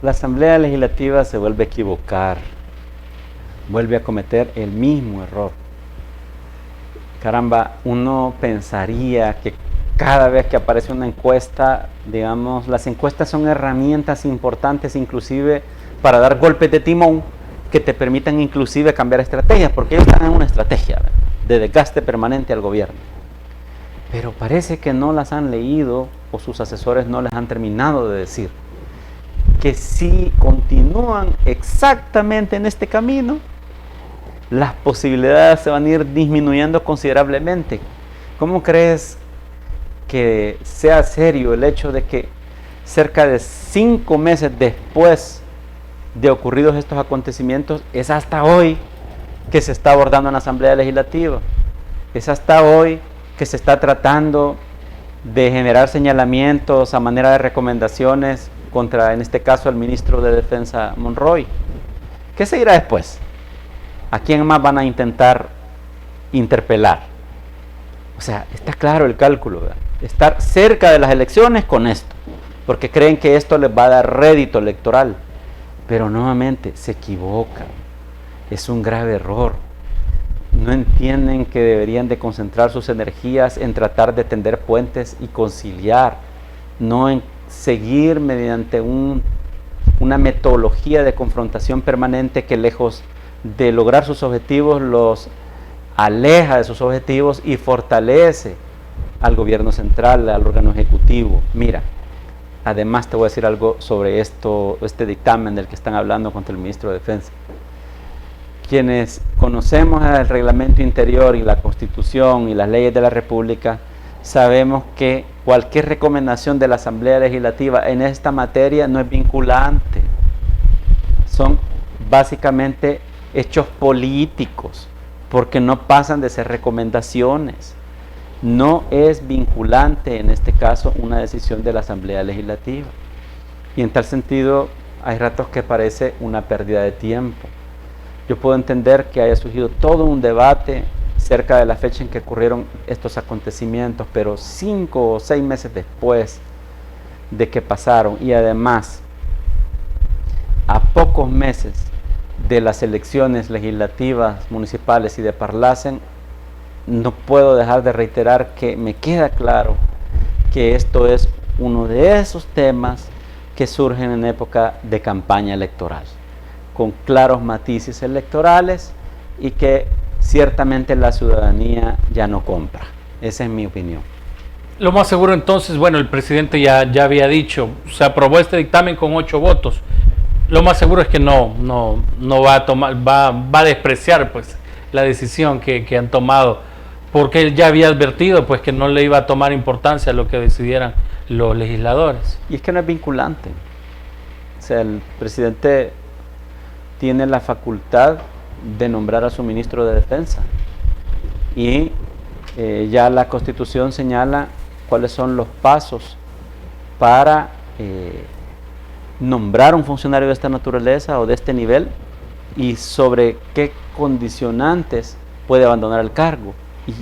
La Asamblea Legislativa se vuelve a equivocar, vuelve a cometer el mismo error. Caramba, uno pensaría que cada vez que aparece una encuesta, digamos, las encuestas son herramientas importantes inclusive para dar golpes de timón que te permitan inclusive cambiar estrategias, porque ellos están en una estrategia, ¿verdad?, de desgaste permanente al gobierno. Pero parece que no las han leído o sus asesores no les han terminado de decir que si continúan exactamente en este camino, las posibilidades se van a ir disminuyendo considerablemente. ¿Cómo crees que sea serio el hecho de que cerca de 5 meses después de ocurridos estos acontecimientos, es hasta hoy que se está abordando en la Asamblea Legislativa? Es hasta hoy que se está tratando de generar señalamientos a manera de recomendaciones contra, en este caso, el ministro de Defensa Monroy. ¿Qué seguirá después? ¿A quién más van a intentar interpelar? O sea, está claro el cálculo, ¿verdad? Estar cerca de las elecciones con esto, porque creen que esto les va a dar rédito electoral, pero nuevamente se equivocan. Es un grave error. No entienden que deberían de concentrar sus energías en tratar de tender puentes y conciliar, no en seguir mediante una metodología de confrontación permanente que, lejos de lograr sus objetivos, los aleja de sus objetivos y fortalece al gobierno central, al órgano ejecutivo. Mira, además te voy a decir algo sobre este dictamen del que están hablando contra el ministro de Defensa. Quienes conocemos el reglamento interior y la Constitución y las leyes de la República, sabemos que cualquier recomendación de la Asamblea Legislativa en esta materia no es vinculante. Son básicamente hechos políticos, porque no pasan de ser recomendaciones. No es vinculante en este caso una decisión de la Asamblea Legislativa. Y en tal sentido hay ratos que parece una pérdida de tiempo. Yo puedo entender que haya surgido todo un debate cerca de la fecha en que ocurrieron estos acontecimientos, pero 5 o 6 meses después de que pasaron, y además a pocos meses de las elecciones legislativas, municipales y de Parlacen, no puedo dejar de reiterar que me queda claro que esto es uno de esos temas que surgen en época de campaña electoral, con claros matices electorales y que ciertamente la ciudadanía ya no compra. Esa es mi opinión. Lo más seguro entonces, bueno, el presidente ya había dicho, se aprobó este dictamen con 8 votos. Lo más seguro es que no va a tomar, va a despreciar pues la decisión que han tomado, porque él ya había advertido pues que no le iba a tomar importancia a lo que decidieran los legisladores. Y es que no es vinculante. O sea, el presidente tiene la facultad de nombrar a su ministro de Defensa y ya la Constitución señala cuáles son los pasos para nombrar un funcionario de esta naturaleza o de este nivel y sobre qué condicionantes puede abandonar el cargo. Y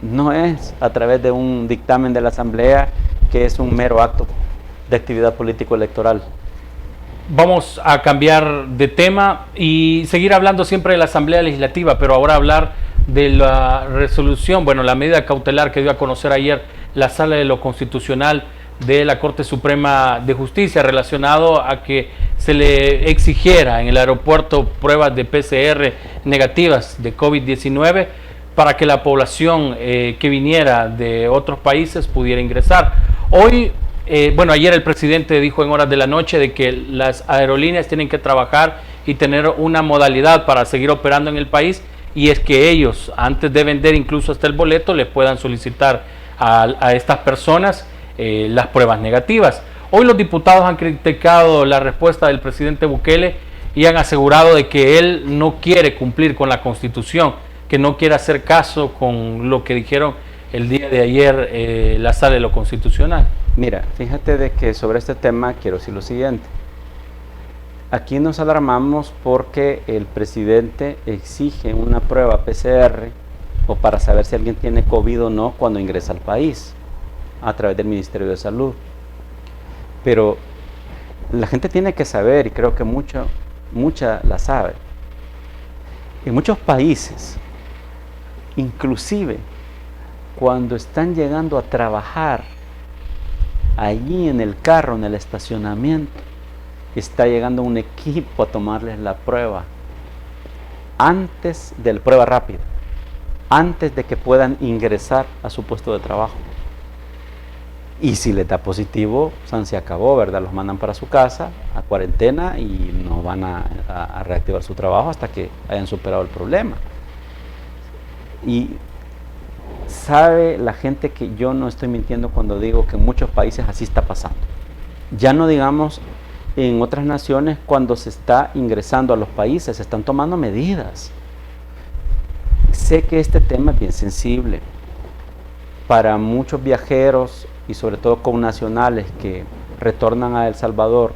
no es a través de un dictamen de la Asamblea, que es un mero acto de actividad político-electoral. Vamos a cambiar de tema y seguir hablando siempre de la Asamblea Legislativa, pero ahora hablar de la resolución, bueno, la medida cautelar que dio a conocer ayer la Sala de lo Constitucional de la Corte Suprema de Justicia, relacionado a que se le exigiera en el aeropuerto pruebas de PCR negativas de COVID-19 para que la población que viniera de otros países pudiera ingresar. Hoy, ayer el presidente dijo en horas de la noche de que las aerolíneas tienen que trabajar y tener una modalidad para seguir operando en el país, y es que ellos, antes de vender incluso hasta el boleto, les puedan solicitar a estas personas las pruebas negativas. Hoy los diputados han criticado la respuesta del presidente Bukele y han asegurado de que él no quiere cumplir con la Constitución, que no quiere hacer caso con lo que dijeron el día de ayer la Sala de lo Constitucional. Mira, fíjate de que sobre este tema quiero decir lo siguiente. Aquí nos alarmamos porque el presidente exige una prueba PCR o para saber si alguien tiene COVID o no cuando ingresa al país a través del Ministerio de Salud. Pero la gente tiene que saber, y creo que mucha la sabe, en muchos países, inclusive cuando están llegando a trabajar allí en el carro, en el estacionamiento, está llegando un equipo a tomarles la prueba antes de la prueba rápida, antes de que puedan ingresar a su puesto de trabajo. Y si les da positivo, se acabó, ¿verdad? Los mandan para su casa a cuarentena y no van a reactivar su trabajo hasta que hayan superado el problema. Y sabe la gente que yo no estoy mintiendo cuando digo que en muchos países así está pasando. Ya no digamos en otras naciones, cuando se está ingresando a los países, se están tomando medidas. Sé que este tema es bien sensible para muchos viajeros y sobre todo connacionales que retornan a El Salvador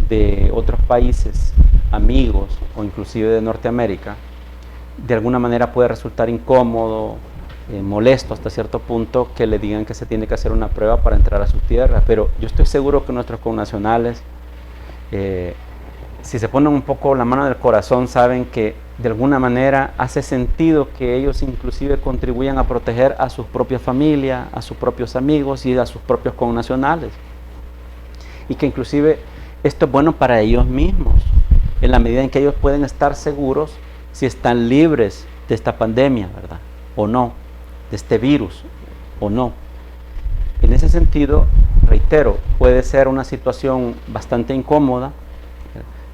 de otros países, amigos o inclusive de Norteamérica. De alguna manera puede resultar incómodo, molesto hasta cierto punto que le digan que se tiene que hacer una prueba para entrar a su tierra, pero yo estoy seguro que nuestros connacionales, si se ponen un poco la mano del corazón, saben que de alguna manera hace sentido que ellos inclusive contribuyan a proteger a sus propias familias, a sus propios amigos y a sus propios connacionales. Y que inclusive esto es bueno para ellos mismos, en la medida en que ellos pueden estar seguros si están libres de esta pandemia, ¿verdad? O no, de este virus, o no. En ese sentido, reitero, puede ser una situación bastante incómoda,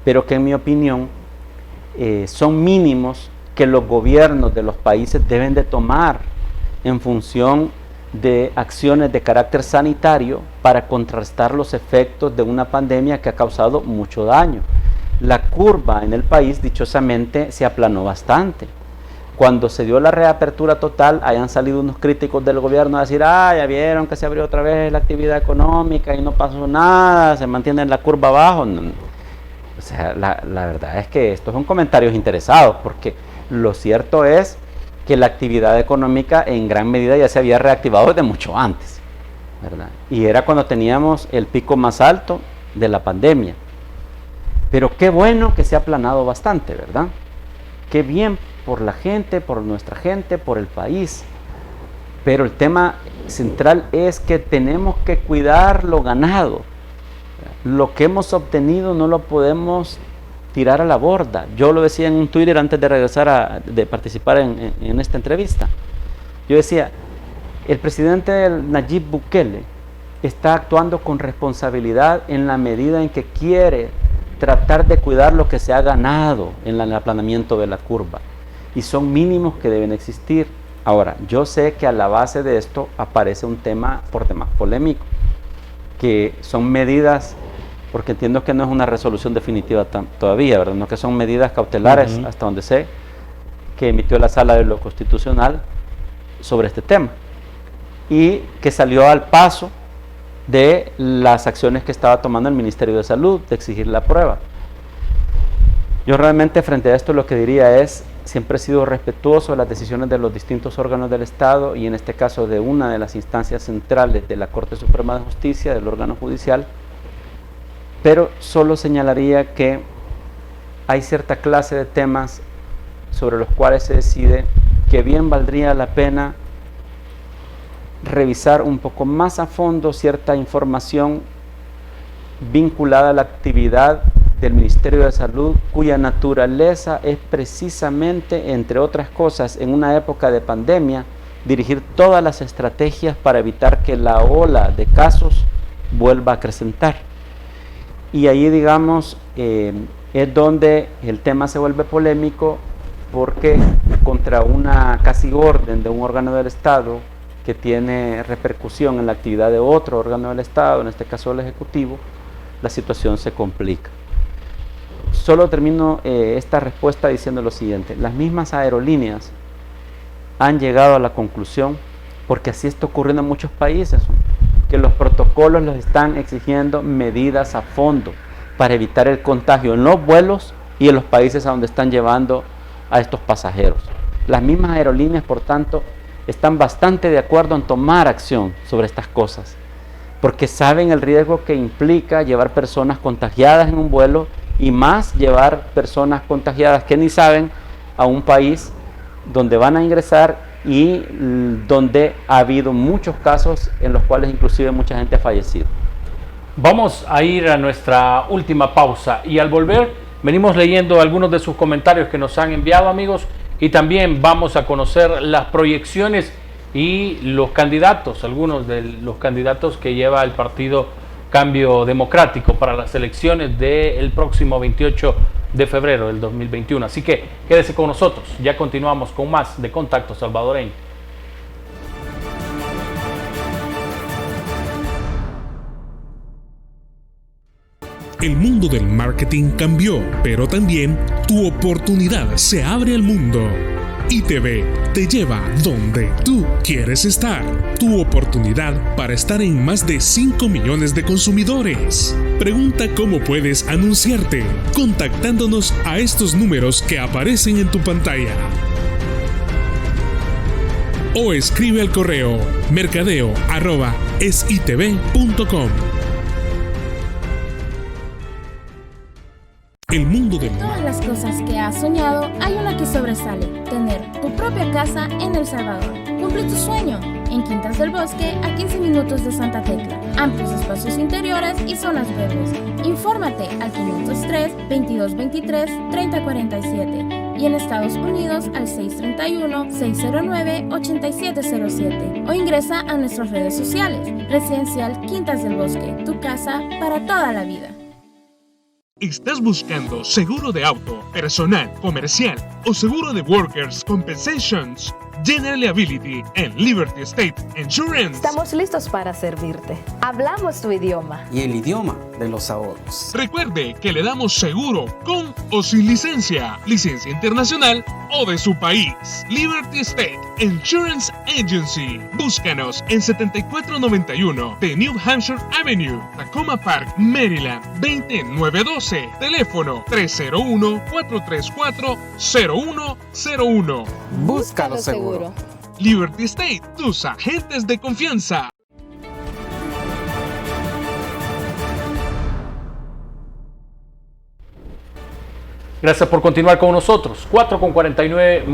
pero que en mi opinión son mínimos que los gobiernos de los países deben de tomar en función de acciones de carácter sanitario para contrarrestar los efectos de una pandemia que ha causado mucho daño. La curva en el país, dichosamente, se aplanó bastante. Cuando se dio la reapertura total, hayan salido unos críticos del gobierno a decir, ya vieron que se abrió otra vez la actividad económica y no pasó nada, se mantiene la curva abajo. No. O sea, la verdad es que estos son comentarios interesados, porque lo cierto es que la actividad económica en gran medida ya se había reactivado desde mucho antes, ¿verdad? Y era cuando teníamos el pico más alto de la pandemia. Pero qué bueno que se ha aplanado bastante, ¿verdad? Qué bien por la gente, por nuestra gente, por el país. Pero el tema central es que tenemos que cuidar lo ganado. Lo que hemos obtenido no lo podemos tirar a la borda. Yo lo decía en un Twitter antes de regresar de participar en esta entrevista. Yo decía, el presidente Nayib Bukele está actuando con responsabilidad en la medida en que quiere tratar de cuidar lo que se ha ganado en el aplanamiento de la curva. Y son mínimos que deben existir. Ahora, yo sé que a la base de esto aparece un tema por demás polémico, que son medidas, porque entiendo que no es una resolución definitiva todavía, ¿verdad? No, que son medidas cautelares, hasta donde sé, que emitió la Sala de lo Constitucional sobre este tema, y que salió al paso de las acciones que estaba tomando el Ministerio de Salud, de exigir la prueba. Yo realmente frente a esto lo que diría es, siempre he sido respetuoso de las decisiones de los distintos órganos del Estado, y en este caso de una de las instancias centrales de la Corte Suprema de Justicia, del órgano judicial, pero solo señalaría que hay cierta clase de temas sobre los cuales se decide que bien valdría la pena revisar un poco más a fondo cierta información vinculada a la actividad del Ministerio de Salud, cuya naturaleza es precisamente, entre otras cosas, en una época de pandemia, dirigir todas las estrategias para evitar que la ola de casos vuelva a acrecentar. Y ahí, digamos, es donde el tema se vuelve polémico, porque contra una casi orden de un órgano del Estado que tiene repercusión en la actividad de otro órgano del Estado, en este caso el Ejecutivo, la situación se complica. Solo termino esta respuesta diciendo lo siguiente: las mismas aerolíneas han llegado a la conclusión, porque así está ocurriendo en muchos países, que los protocolos los están exigiendo medidas a fondo para evitar el contagio en los vuelos y en los países a donde están llevando a estos pasajeros. Las mismas aerolíneas, por tanto, están bastante de acuerdo en tomar acción sobre estas cosas, porque saben el riesgo que implica llevar personas contagiadas en un vuelo, y más llevar personas contagiadas que ni saben a un país donde van a ingresar y donde ha habido muchos casos en los cuales inclusive mucha gente ha fallecido. Vamos a ir a nuestra última pausa y al volver Venimos leyendo algunos de sus comentarios que nos han enviado, amigos, y también vamos a conocer las proyecciones y los candidatos, algunos de los candidatos que lleva el partido Cambio Democrático para las elecciones del próximo 28 de febrero del 2021. Así que quédese con nosotros, ya continuamos con más de Contacto Salvadoreño. El mundo del marketing cambió, pero también tu oportunidad se abre al mundo. ITV te lleva donde tú quieres estar. Tu oportunidad para estar en más de 5 millones de consumidores. Pregunta cómo puedes anunciarte contactándonos a estos números que aparecen en tu pantalla. O escribe al correo mercadeo@esitv.com. El mundo de todas las cosas que has soñado, hay una que sobresale: tener tu propia casa en El Salvador. Cumple tu sueño en Quintas del Bosque, a 15 minutos de Santa Tecla. Amplios espacios interiores y zonas verdes. Infórmate al 503-2223-3047 y en Estados Unidos al 631-609-8707 o ingresa a nuestras redes sociales. Residencial Quintas del Bosque, tu casa para toda la vida. ¿Estás buscando seguro de auto, personal, comercial o seguro de Workers' Compensations? General Liability en Liberty State Insurance. Estamos listos para servirte. Hablamos tu idioma. Y el idioma de los ahorros. Recuerde que le damos seguro con o sin licencia internacional o de su país. Liberty State Insurance Agency. Búscanos en 7491 de New Hampshire Avenue, Tacoma Park, Maryland, 20912. Teléfono 301-434-0101. Búscalo seguro. Liberty State, tus agentes de confianza. Gracias por continuar con nosotros. 4:49.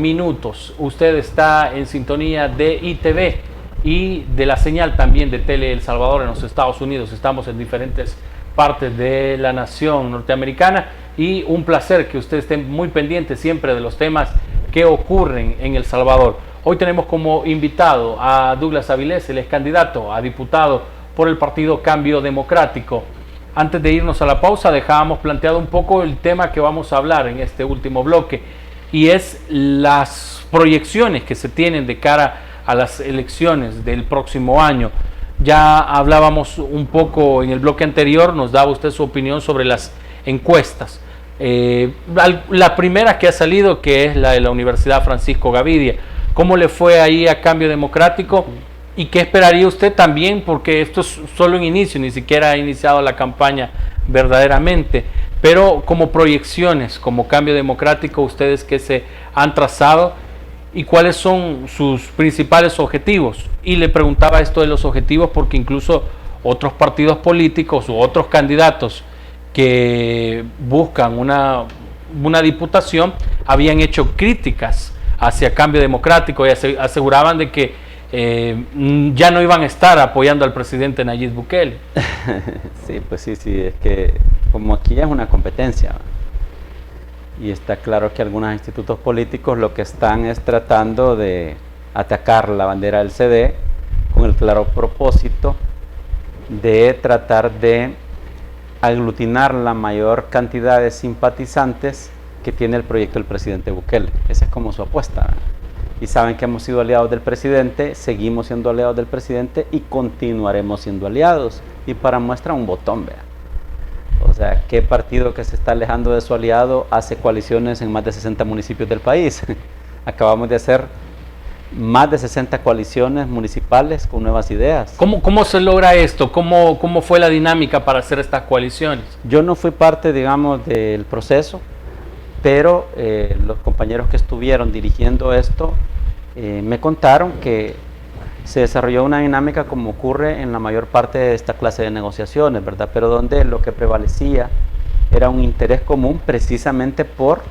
Usted está en sintonía de ITV y de la señal también de Tele El Salvador en los Estados Unidos. Estamos en diferentes partes de la nación norteamericana y un placer que usted esté muy pendiente siempre de los temas que ocurren en El Salvador. Hoy tenemos como invitado a Douglas Avilés, el ex candidato a diputado por el partido Cambio Democrático. Antes de irnos a la pausa, dejábamos planteado un poco el tema que vamos a hablar en este último bloque, y es las proyecciones que se tienen de cara a las elecciones del próximo año. Ya hablábamos un poco en el bloque anterior, nos daba usted su opinión sobre las encuestas. La primera que ha salido, que es la de la Universidad Francisco Gavidia. ¿Cómo le fue ahí a Cambio Democrático? ¿Y qué esperaría usted también? Porque esto es solo un inicio, ni siquiera ha iniciado la campaña verdaderamente. Pero como proyecciones, como Cambio Democrático, ustedes que se han trazado y cuáles son sus principales objetivos. Y le preguntaba esto de los objetivos porque incluso otros partidos políticos u otros candidatos que buscan una diputación habían hecho críticas hacia Cambio Democrático y aseguraban de que ya no iban a estar apoyando al presidente Nayib Bukele. Sí, pues sí, es que como aquí ya es una competencia y está claro que algunos institutos políticos lo que están es tratando de atacar la bandera del CD con el claro propósito de tratar de aglutinar la mayor cantidad de simpatizantes que tiene el proyecto del presidente Bukele. Esa es como su apuesta, ¿verdad? Y saben que hemos sido aliados del presidente, seguimos siendo aliados del presidente y continuaremos siendo aliados. Y para muestra un botón, vea. O sea, ¿qué partido que se está alejando de su aliado hace coaliciones en más de 60 municipios del país? Acabamos de hacer más de 60 coaliciones municipales con nuevas ideas. ¿Cómo se logra esto? ¿Cómo fue la dinámica para hacer estas coaliciones? Yo no fui parte, digamos, del proceso, pero los compañeros que estuvieron dirigiendo esto me contaron que se desarrolló una dinámica como ocurre en la mayor parte de esta clase de negociaciones, ¿verdad? Pero donde lo que prevalecía era un interés común precisamente por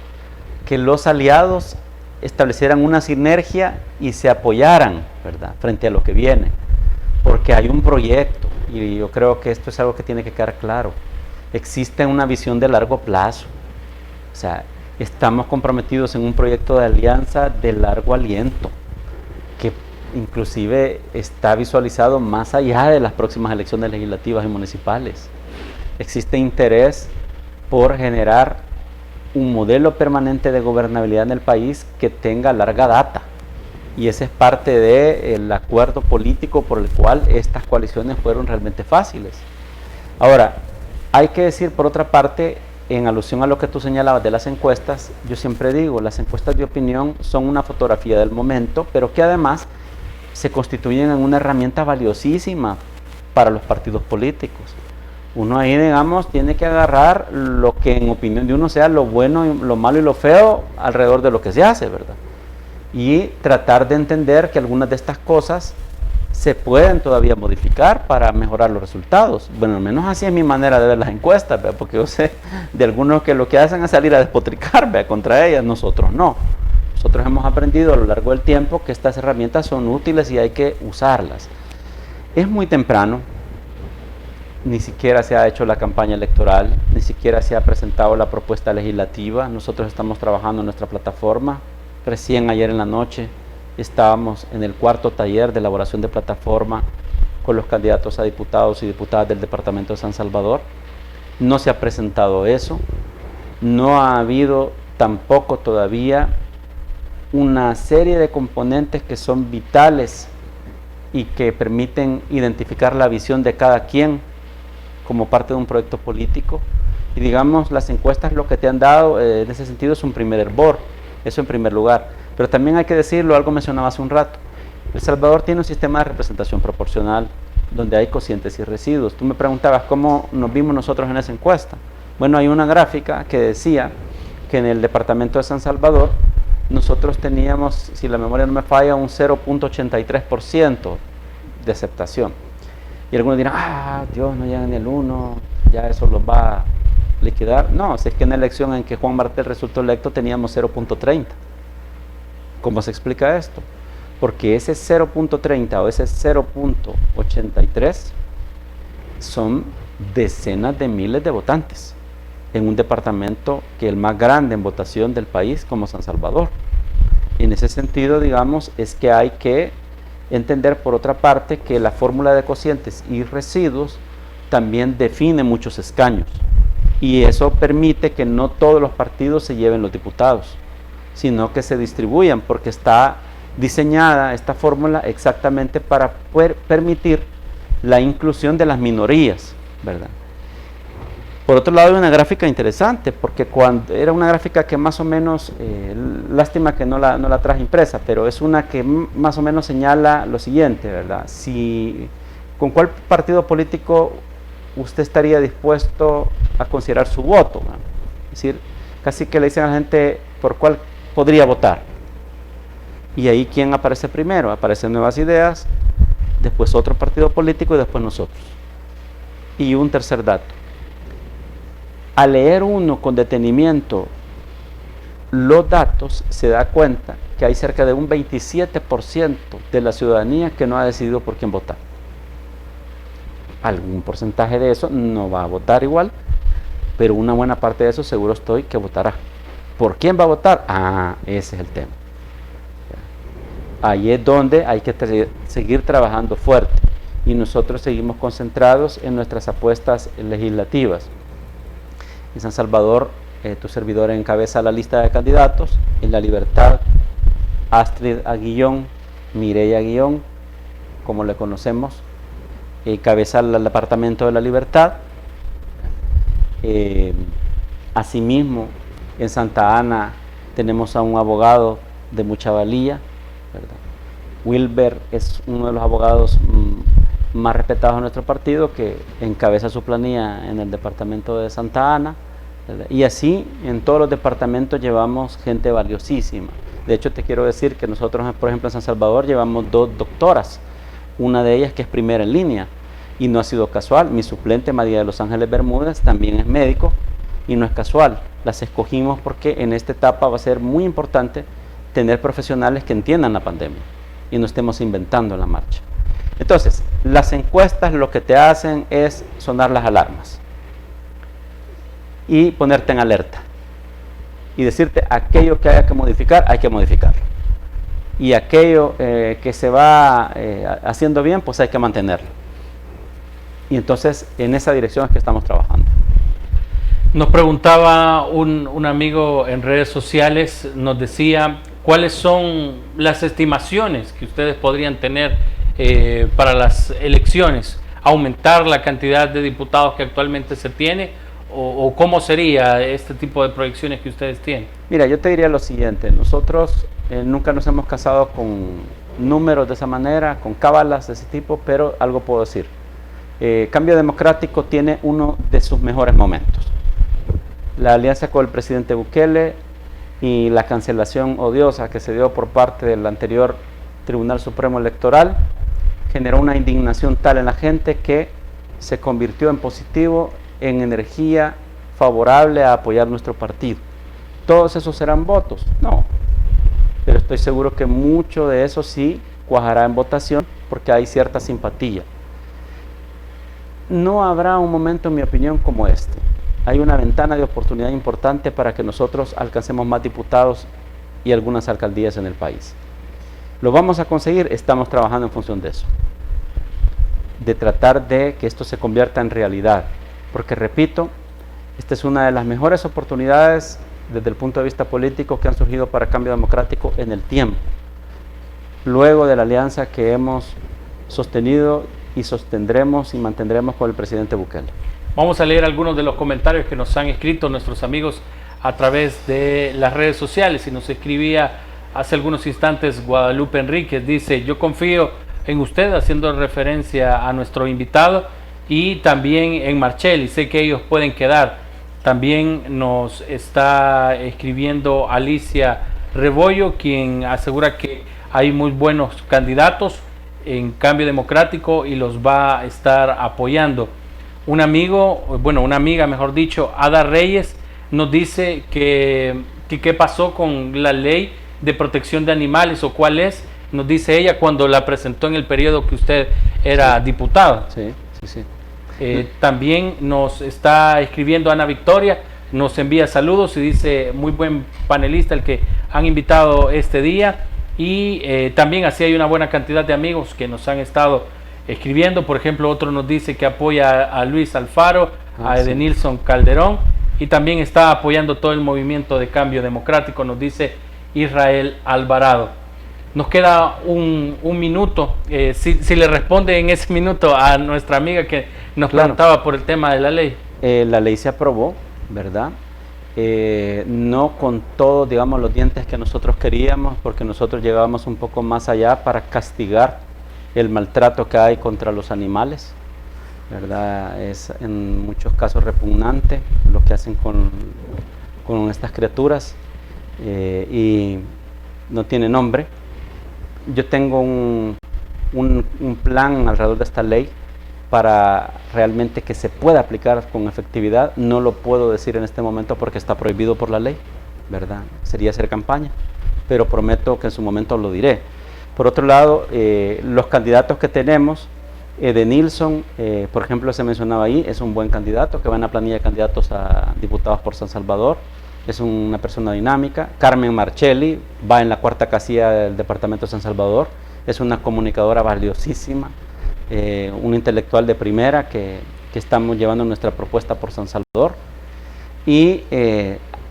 que los aliados establecieran una sinergia y se apoyaran, ¿verdad?, frente a lo que viene, porque hay un proyecto y yo creo que esto es algo que tiene que quedar claro. Existe una visión de largo plazo sea, estamos comprometidos en un proyecto de alianza de largo aliento, que inclusive está visualizado más allá de las próximas elecciones legislativas y municipales. Existe interés por generar un modelo permanente de gobernabilidad en el país que tenga larga data. Y ese es parte del acuerdo político por el cual estas coaliciones fueron realmente fáciles. Ahora, hay que decir por otra parte, en alusión a lo que tú señalabas de las encuestas, yo siempre digo, las encuestas de opinión son una fotografía del momento, pero que además se constituyen en una herramienta valiosísima para los partidos políticos. Uno ahí, digamos, tiene que agarrar lo que en opinión de uno sea lo bueno, lo malo y lo feo alrededor de lo que se hace, ¿verdad? Y tratar de entender que algunas de estas cosas se pueden todavía modificar para mejorar los resultados. Bueno, al menos así es mi manera de ver las encuestas, ¿verdad? Porque yo sé de algunos que lo que hacen es salir a despotricar, ¿verdad?, contra ellas, nosotros no. Nosotros hemos aprendido a lo largo del tiempo que estas herramientas son útiles y hay que usarlas. Es muy temprano, ni siquiera se ha hecho la campaña electoral, ni siquiera se ha presentado la propuesta legislativa. Nosotros estamos trabajando en nuestra plataforma. Recién ayer en la noche estábamos en el cuarto taller de elaboración de plataforma con los candidatos a diputados y diputadas del departamento de San Salvador. No se ha presentado eso, no ha habido tampoco todavía una serie de componentes que son vitales y que permiten identificar la visión de cada quien como parte de un proyecto político. Y digamos, las encuestas lo que te han dado en ese sentido es un primer hervor, eso en primer lugar. Pero también hay que decirlo, algo mencionaba hace un rato, El Salvador tiene un sistema de representación proporcional donde hay cocientes y residuos. Tú me preguntabas cómo nos vimos nosotros en esa encuesta. Bueno, hay una gráfica que decía que en el departamento de San Salvador nosotros teníamos, si la memoria no me falla, un 0.83% de aceptación. Y algunos dirán, Dios, no llega ni el 1, ya eso los va a liquidar. No, si es que en la elección en que Juan Martel resultó electo teníamos 0.30. ¿Cómo se explica esto? Porque ese 0.30 o ese 0.83 son decenas de miles de votantes en un departamento que es el más grande en votación del país como San Salvador. Y en ese sentido, digamos, es que hay que entender por otra parte que la fórmula de cocientes y residuos también define muchos escaños y eso permite que no todos los partidos se lleven los diputados, sino que se distribuyan, porque está diseñada esta fórmula exactamente para poder permitir la inclusión de las minorías, ¿verdad? Por otro lado, hay una gráfica interesante, porque cuando era una gráfica que más o menos, lástima que no la traje impresa, pero es una que más o menos señala lo siguiente, ¿verdad? ¿Con cuál partido político usted estaría dispuesto a considerar su voto, ¿verdad? Es decir, casi que le dicen a la gente por cuál podría votar. Y ahí, ¿quién aparece primero? Aparecen Nuevas Ideas, después otro partido político y después nosotros. Y un tercer dato. Al leer uno con detenimiento los datos, se da cuenta que hay cerca de un 27% de la ciudadanía que no ha decidido por quién votar. Algún porcentaje de eso no va a votar igual, pero una buena parte de eso seguro estoy que votará. ¿Por quién va a votar? Ese es el tema. Ahí es donde hay que seguir trabajando fuerte y nosotros seguimos concentrados en nuestras apuestas legislativas. En San Salvador, tu servidor encabeza la lista de candidatos. En La Libertad, Astrid Aguillón, Mireya Aguillón, como le conocemos, encabeza el departamento de La Libertad. Asimismo, en Santa Ana tenemos a un abogado de mucha valía, ¿verdad? Wilber es uno de los abogados más respetados de nuestro partido, que encabeza su planilla en el departamento de Santa Ana, ¿verdad? Y así en todos los departamentos llevamos gente valiosísima. De hecho, te quiero decir que nosotros, por ejemplo, en San Salvador llevamos 2 doctoras, una de ellas que es primera en línea, y no ha sido casual. Mi suplente, María de los Ángeles Bermúdez, también es médico, y no es casual. Las escogimos porque en esta etapa va a ser muy importante tener profesionales que entiendan la pandemia y no estemos inventando en la marcha. Entonces, las encuestas lo que te hacen es sonar las alarmas y ponerte en alerta. y decirte aquello que haya que modificar, hay que modificarlo. Y aquello que se va haciendo bien, pues hay que mantenerlo. Y entonces en esa dirección es que estamos trabajando. Nos preguntaba un amigo en redes sociales, nos decía cuáles son las estimaciones que ustedes podrían tener para las elecciones, aumentar la cantidad de diputados que actualmente se tiene o cómo sería este tipo de proyecciones que ustedes tienen. Mira, yo te diría lo siguiente, nosotros nunca nos hemos casado con números de esa manera, con cábalas de ese tipo, pero algo puedo decir. Cambio Democrático tiene uno de sus mejores momentos. La alianza con el presidente Bukele y la cancelación odiosa que se dio por parte del anterior Tribunal Supremo Electoral generó una indignación tal en la gente que se convirtió en positivo, en energía favorable a apoyar nuestro partido. ¿Todos esos serán votos? No, pero estoy seguro que mucho de eso sí cuajará en votación porque hay cierta simpatía. No habrá un momento, en mi opinión, como este. Hay una ventana de oportunidad importante para que nosotros alcancemos más diputados y algunas alcaldías en el país. ¿Lo vamos a conseguir? Estamos trabajando en función de eso, de tratar de que esto se convierta en realidad, porque repito, esta es una de las mejores oportunidades desde el punto de vista político que han surgido para Cambio Democrático en el tiempo, luego de la alianza que hemos sostenido y sostendremos y mantendremos con el presidente Bukele. Vamos a leer algunos de los comentarios que nos han escrito nuestros amigos a través de las redes sociales. Y nos escribía hace algunos instantes Guadalupe Enríquez, dice: yo confío en usted, haciendo referencia a nuestro invitado, y también en Marchel, y sé que ellos pueden quedar. También nos está escribiendo Alicia Rebollo, quien asegura que hay muy buenos candidatos en Cambio Democrático y los va a estar apoyando. Un amigo, bueno, una amiga mejor dicho, Ada Reyes, nos dice que qué pasó con la ley de protección de animales, o cuál es, nos dice ella, cuando la presentó en el periodo que usted era diputado. Sí, sí, sí. También nos está escribiendo Ana Victoria, nos envía saludos y dice: muy buen panelista el que han invitado este día. Y también así hay una buena cantidad de amigos que nos han estado escribiendo. Por ejemplo, otro nos dice que apoya a Luis Alfaro, a Edenilson Calderón, y también está apoyando todo el movimiento de Cambio Democrático, nos dice Israel Alvarado. Nos queda un minuto, si le responde en ese minuto a nuestra amiga que nos preguntaba por el tema de la ley. La ley se aprobó, ¿verdad? No con todos, digamos, los dientes que nosotros queríamos, porque nosotros llegábamos un poco más allá para castigar el maltrato que hay contra los animales, ¿verdad? Es en muchos casos repugnante lo que hacen con estas criaturas, y no tiene nombre. Yo tengo un plan alrededor de esta ley para realmente que se pueda aplicar con efectividad. No lo puedo decir en este momento porque está prohibido por la ley, ¿verdad? Sería hacer campaña, pero prometo que en su momento lo diré. Por otro lado, los candidatos que tenemos, Edenilson, por ejemplo, se mencionaba ahí, es un buen candidato que va en la planilla de candidatos a diputados por San Salvador, es una persona dinámica. Carmen Marchelli va en la 4ª casilla del departamento de San Salvador, es una comunicadora valiosísima, una intelectual de primera que estamos llevando nuestra propuesta por San Salvador. Y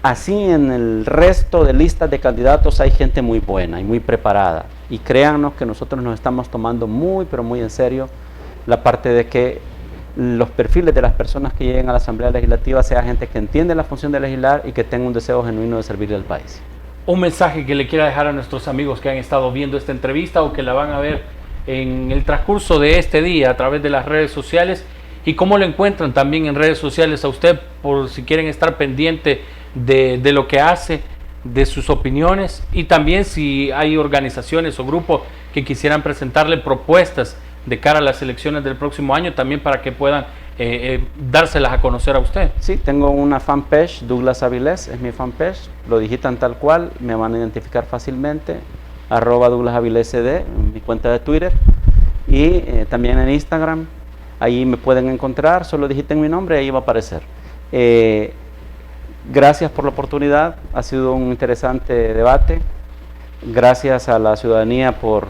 así en el resto de listas de candidatos hay gente muy buena y muy preparada. Y créannos que nosotros nos estamos tomando muy, pero muy en serio la parte de que los perfiles de las personas que lleguen a la Asamblea Legislativa sea gente que entiende la función de legislar y que tenga un deseo genuino de servir al país. Un mensaje que le quiera dejar a nuestros amigos que han estado viendo esta entrevista o que la van a ver en el transcurso de este día a través de las redes sociales, y cómo lo encuentran también en redes sociales a usted, por si quieren estar pendiente de lo que hace, de sus opiniones, y también si hay organizaciones o grupos que quisieran presentarle propuestas de cara a las elecciones del próximo año, también para que puedan dárselas a conocer a usted. Sí, tengo una fanpage, Douglas Avilés, es mi fanpage, lo digitan tal cual, me van a identificar fácilmente, @DouglasAvilésCD, mi cuenta de Twitter, y también en Instagram, ahí me pueden encontrar, solo digiten mi nombre y ahí va a aparecer. Gracias por la oportunidad, ha sido un interesante debate. Gracias a la ciudadanía por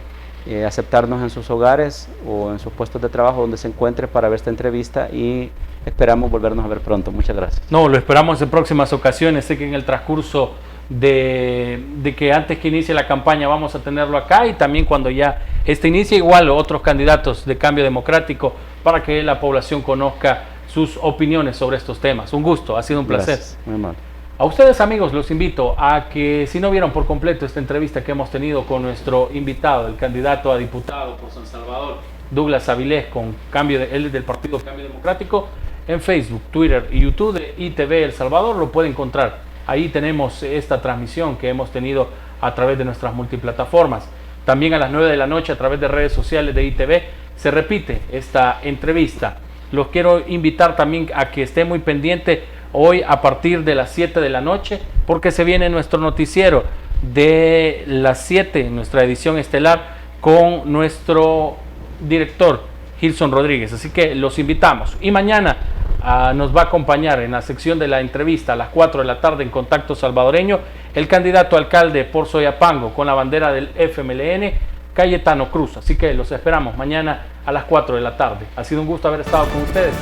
aceptarnos en sus hogares o en sus puestos de trabajo donde se encuentre para ver esta entrevista, y esperamos volvernos a ver pronto. Muchas gracias. No, lo esperamos en próximas ocasiones. Sé que en el transcurso de que antes que inicie la campaña vamos a tenerlo acá, y también cuando ya inicie, igual otros candidatos de Cambio Democrático, para que la población conozca sus opiniones sobre estos temas. Un gusto, ha sido un placer. Gracias, muy amable. A ustedes, amigos, los invito a que, si no vieron por completo esta entrevista que hemos tenido con nuestro invitado, el candidato a diputado por San Salvador, Douglas Avilés, él del Partido Cambio Democrático, en Facebook, Twitter y YouTube de ITV El Salvador, lo puede encontrar. Ahí tenemos esta transmisión que hemos tenido a través de nuestras multiplataformas. También a las 9 de la noche, a través de redes sociales de ITV, se repite esta entrevista. Los quiero invitar también a que esté muy pendiente hoy a partir de las 7 de la noche, porque se viene nuestro noticiero de las 7, nuestra edición estelar, con nuestro director Gilson Rodríguez. Así que los invitamos. Y mañana nos va a acompañar en la sección de la entrevista a las 4 de la tarde en Contacto Salvadoreño el candidato a alcalde por Soyapango con la bandera del FMLN, Cayetano Cruz. Así que los esperamos mañana a las 4 de la tarde. Ha sido un gusto haber estado con ustedes.